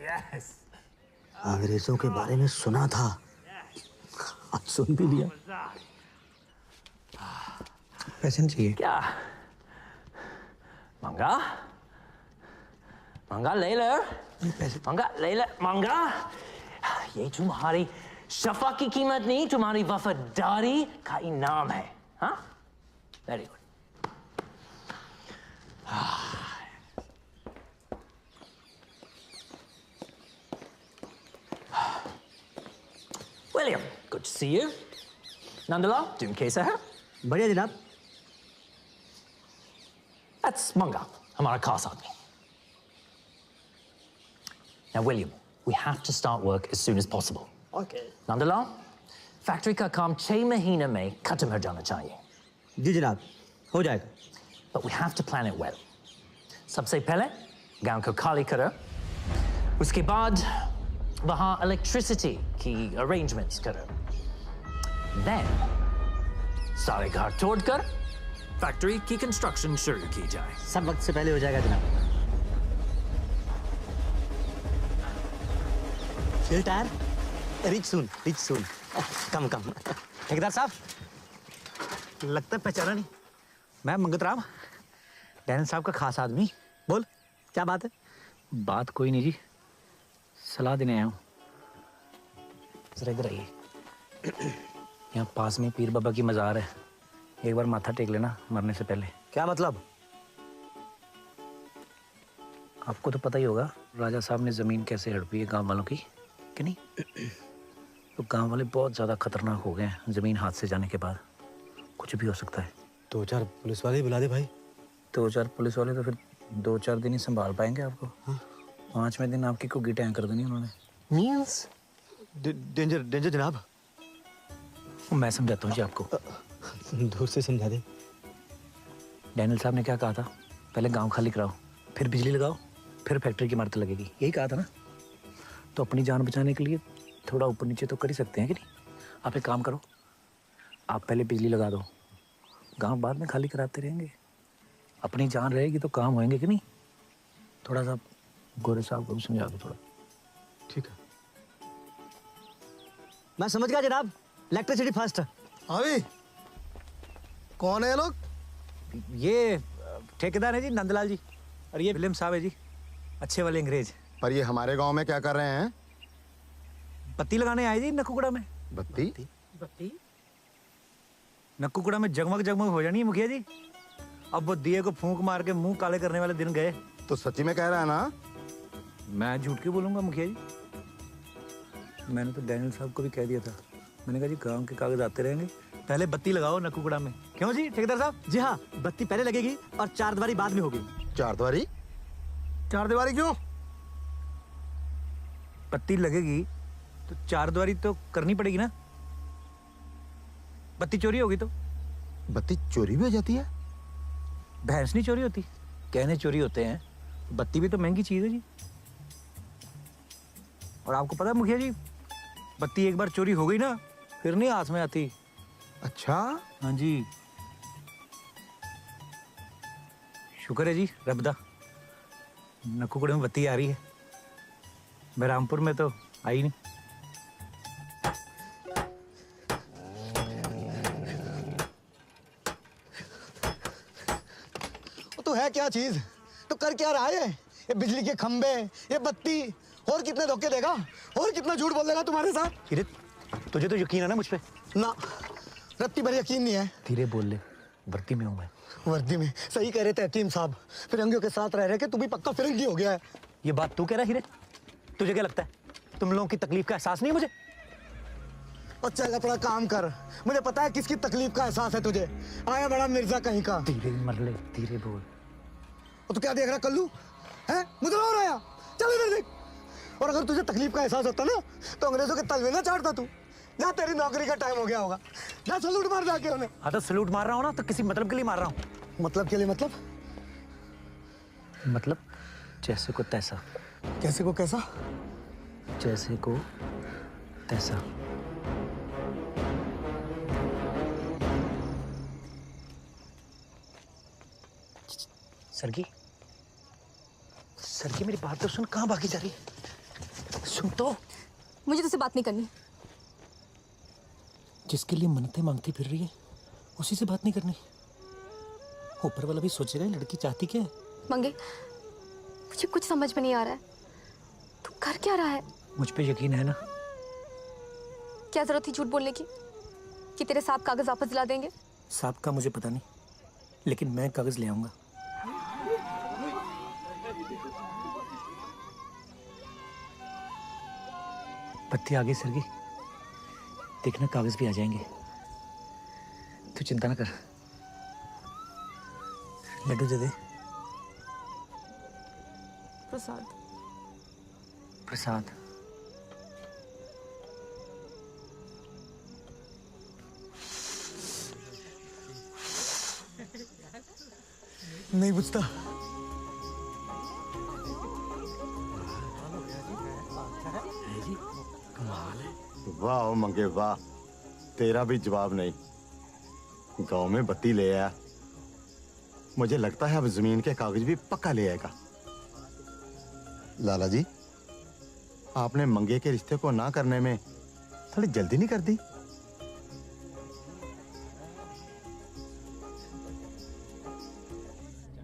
S14: यस। अंग्रेजों के बारे में सुना था, अब सुन भी लिया। पैसे नहीं चाहिए
S3: क्या? मंगा? मंगा ले लो। मंगा ले ले। मंगा? ये तुम्हारी शफा की कीमत नहीं, तुम्हारी वफादारी का इनाम है। हाँ? Very good. William, good to see you. Nandala, तुम कैसा है?
S14: बढ़िया जनाब।
S3: That's Manga, हमारा खास आदमी। Now, William, we have to start work as soon as possible.
S14: Okay.
S3: Nandala, factory का काम 6 महीने में खत्म हो जाना चाहिए।
S14: जी जनाब, हो जाएगा।
S3: But we have to plan it well. सबसे पहले गांव को खाली करो, उसके बाद वहाँ इलेक्ट्रिसिटी की अरेंजमेंट्स करो। Then सारे घर तोड़कर फैक्ट्री की कंस्ट्रक्शन शुरू की जाए।
S14: सब वक्त से पहले हो जाएगा जनाब। फिल्टर रिच सून कम ठेकेदार साहब, लगता है पहचाना नहीं। मैं मंगत राम, डैनियल साहब का खास आदमी। बोल क्या बात है?
S19: बात कोई नहीं जी, सलाह देने आया हूँ।
S14: जरा इधर आइए।
S19: यहाँ पास में पीर बाबा की मज़ार है, एक बार माथा टेक लेना मरने से पहले।
S14: क्या मतलब?
S19: आपको तो पता ही होगा राजा साहब ने ज़मीन कैसे हड़पी है गांव वालों की, कि नहीं? तो गांव वाले बहुत ज़्यादा खतरनाक हो गए हैं ज़मीन हाथ से जाने के बाद। कुछ भी हो सकता है।
S15: 2-4 पुलिस वाले बुला दे भाई।
S19: 2-4 पुलिस वाले तो फिर 2-4 दिन ही संभाल पाएंगे आपको। 5वें दिन आपकी कुगी टैंक कर देनी उन्होंने।
S14: मींस
S15: डेंजर जनाब।
S19: मैं समझाता हूँ जी आपको।
S15: दूर से समझा दे।
S19: डैनियल साहब ने क्या कहा था? पहले गांव खाली कराओ, फिर बिजली लगाओ, फिर फैक्ट्री की इमारत लगेगी, यही कहा था ना? तो अपनी जान बचाने के लिए थोड़ा ऊपर नीचे तो कर ही सकते हैं कि नहीं? आप एक काम करो, आप पहले बिजली लगा दो, गांव बाद में खाली कराते रहेंगे। अपनी जान रहेगी तो काम होंगे कि नहीं? थोड़ा सा गोरे साहब को भी समझा दो थोड़ा।
S15: ठीक है।
S14: मैं समझ गया जनाब, इलेक्ट्रिसिटी फर्स्ट।
S4: अभी कौन है ये लोग?
S19: ये ठेकेदार है जी नंदलाल जी, और ये विलियम साहब है जी, अच्छे वाले अंग्रेज।
S8: पर ये हमारे गांव में क्या कर रहे हैं?
S19: बत्ती लगाने आए जी नक्कुकुड़ा में।
S8: बत्ती?
S19: नक्कुकुड़ा में जगमग हो जानी है मुखिया जी। अब वो दिए को फूंक मार के मुंह काले करने वाले दिन गए।
S8: तो सच्ची में कह रहा है ना?
S19: मैं झूठ क्यों बोलूंगा मुखिया जी? मैंने तो डैनियल साहब को भी कह दिया था। मैंने कहा जी गांव के कागज आते रहेंगे, पहले बत्ती लगाओ नक्कुकुड़ा में। क्यों जी ठेकेदार साहब?
S14: जी हाँ, बत्ती पहले लगेगी और 4 दीवारी बाद में होगी।
S8: 4 दीवारी?
S4: 4 दीवारी क्यों?
S19: बत्ती लगेगी तो 4 दीवारी तो करनी पड़ेगी ना। बत्ती चोरी होगी तो?
S8: बत्ती चोरी भी हो जाती है?
S19: भैंस नहीं चोरी होती, गहने चोरी होते हैं। बत्ती भी तो महंगी चीज है जी। और आपको पता है मुखिया जी, बत्ती एक बार चोरी हो गई ना फिर नहीं हाथ में आती।
S8: अच्छा?
S19: हाँ जी। शुक्र है जी रब दा, नक्कुकुड़े में बत्ती आ रही है, बहरामपुर में तो आई नहीं।
S4: तो है क्या चीज? तो कर क्या रहा है? ये बिजली के खंबे, ये बत्ती, और कितने धोखे देगा, और कितना झूठ बोल देगा तुम्हारे साथ?
S19: किरित, तुझे तो यकीन है ना मुझ पे?
S4: ना, रत्ती भर यकीन नहीं है।
S19: धीरे बोल ले, वर्दी में हूं मैं।
S4: वर्दी में? सही कह रहे थे हकीम साहब, फिरंगियों के साथ रह रहे के तू भी पक्का फिरंगी हो गया है।
S19: ये बात तू कह रहा है हीरे? तुझे क्या लगता है
S12: तुम लोगों की तकलीफ का एहसास नहीं है मुझे?
S4: और चल अपना काम कर, मुझे पता है किसकी तकलीफ का एहसास है तुझे। आया बड़ा मिर्जा कहीं का।
S12: धीरे मर ले, धीरे बोल।
S4: और तू क्या देख रहा कल्लू है? मुझे रो रहा, चल इधर देख। और अगर तुझे तकलीफ का एहसास होता ना तो अंग्रेजों के तलवे ना चाटता तू। जा, तेरी नौकरी का टाइम हो गया होगा, जा सलूट मार जाके उन्हें।
S12: हाँ तो सलूट मार रहा हूँ ना, तो किसी मतलब के लिए मार रहा हूँ।
S4: मतलब के लिए मतलब?
S12: मतलब जैसे को तैसा।
S4: कैसे को कैसा?
S12: जैसे को तैसा। सरगी, सरगी मेरी बात तो सुन, कहाँ भागी जा रही है? सुन तो।
S9: मुझे तुझसे बात नहीं करनी।
S19: जिसके लिए मन्नतें मांगती फिर रही है उसी से बात नहीं करनी। ऊपर वाला भी सोचेगा लड़की चाहती क्या है।
S9: मंगे, मुझे कुछ समझ में नहीं आ रहा है, तू कर क्या रहा है?
S12: मुझ पे यकीन है ना?
S9: क्या जरूरत थी झूठ बोलने की कि तेरे साथ कागज वापस दिला देंगे?
S19: साहब का मुझे पता नहीं, लेकिन मैं कागज ले आऊंगा।
S12: पत्ती आ गई सरगी, देखना कागज भी आ जाएंगे, तू चिंता ना कर। लड्डू दे दे।
S9: प्रसाद।
S12: प्रसाद।
S4: नहीं बुझता।
S8: वाह मंगे वाह, तेरा भी जवाब नहीं। गांव में बत्ती ले आया, मुझे लगता है अब जमीन के कागज भी पक्का ले आएगा। लाला जी, आपने मंगे के रिश्ते को ना करने में थोड़ी जल्दी नहीं कर दी?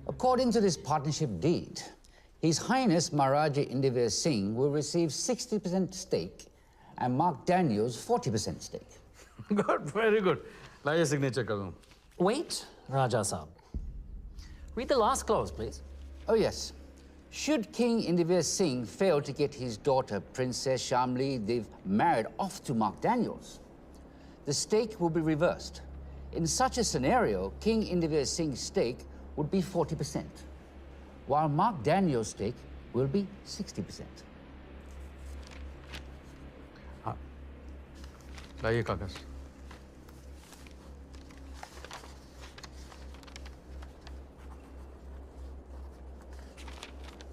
S21: According to this partnership deed, His Highness Maharaja Indiveer Singh will receive 60% stake and Mark Daniels 40% stake.
S7: Good, very good. लाइए सिग्नेचर कर दूं।
S3: Wait, Raja Saab. Read the last clause, please.
S21: Oh, yes. Should King Indiveer Singh fail to get his daughter, Princess Shamli Dev, married off to Mark Daniels, the stake will be reversed. In such a scenario, King Indiveer Singh's stake would be 40%, while Mark Daniels' stake will be 60%.
S7: हाँ, लाइए कागज।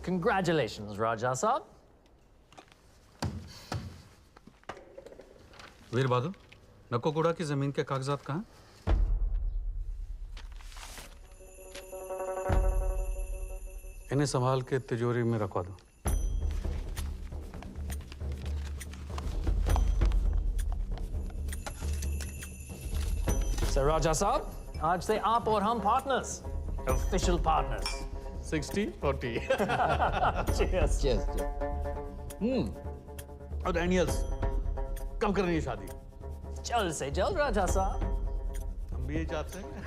S3: Congratulations, Raja Saab.
S7: वीर बहादुर, नक्कोगुड़ा की जमीन के कागजात कहाँ? इन्हें संभाल के तिजोरी में रखवा दो।
S3: So Raja Saab, आज से आप और हम partners, official partners.
S7: 60-40.
S3: Cheers.
S21: Cheers.
S7: और डैनियल्स, कब करनी है शादी?
S3: जल्द से जल्द राजा साहब।
S7: हम भी यही चाहते हैं।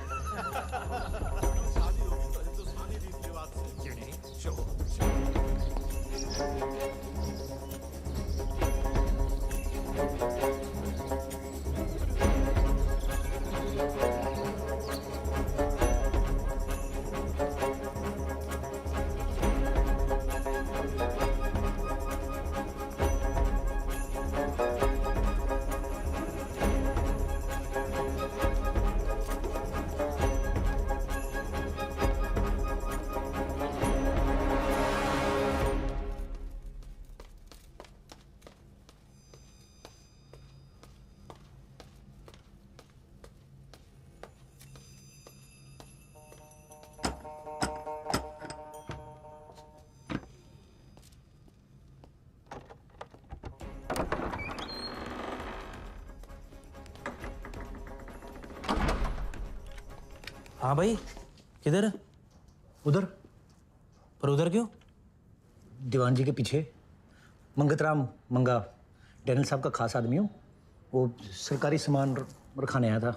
S12: हाँ भाई, किधर? उधर। पर उधर क्यों? दीवान जी के पीछे मंगतराम मंगा डैनियल साहब का खास आदमी हो, वो सरकारी सामान रखाने आया था।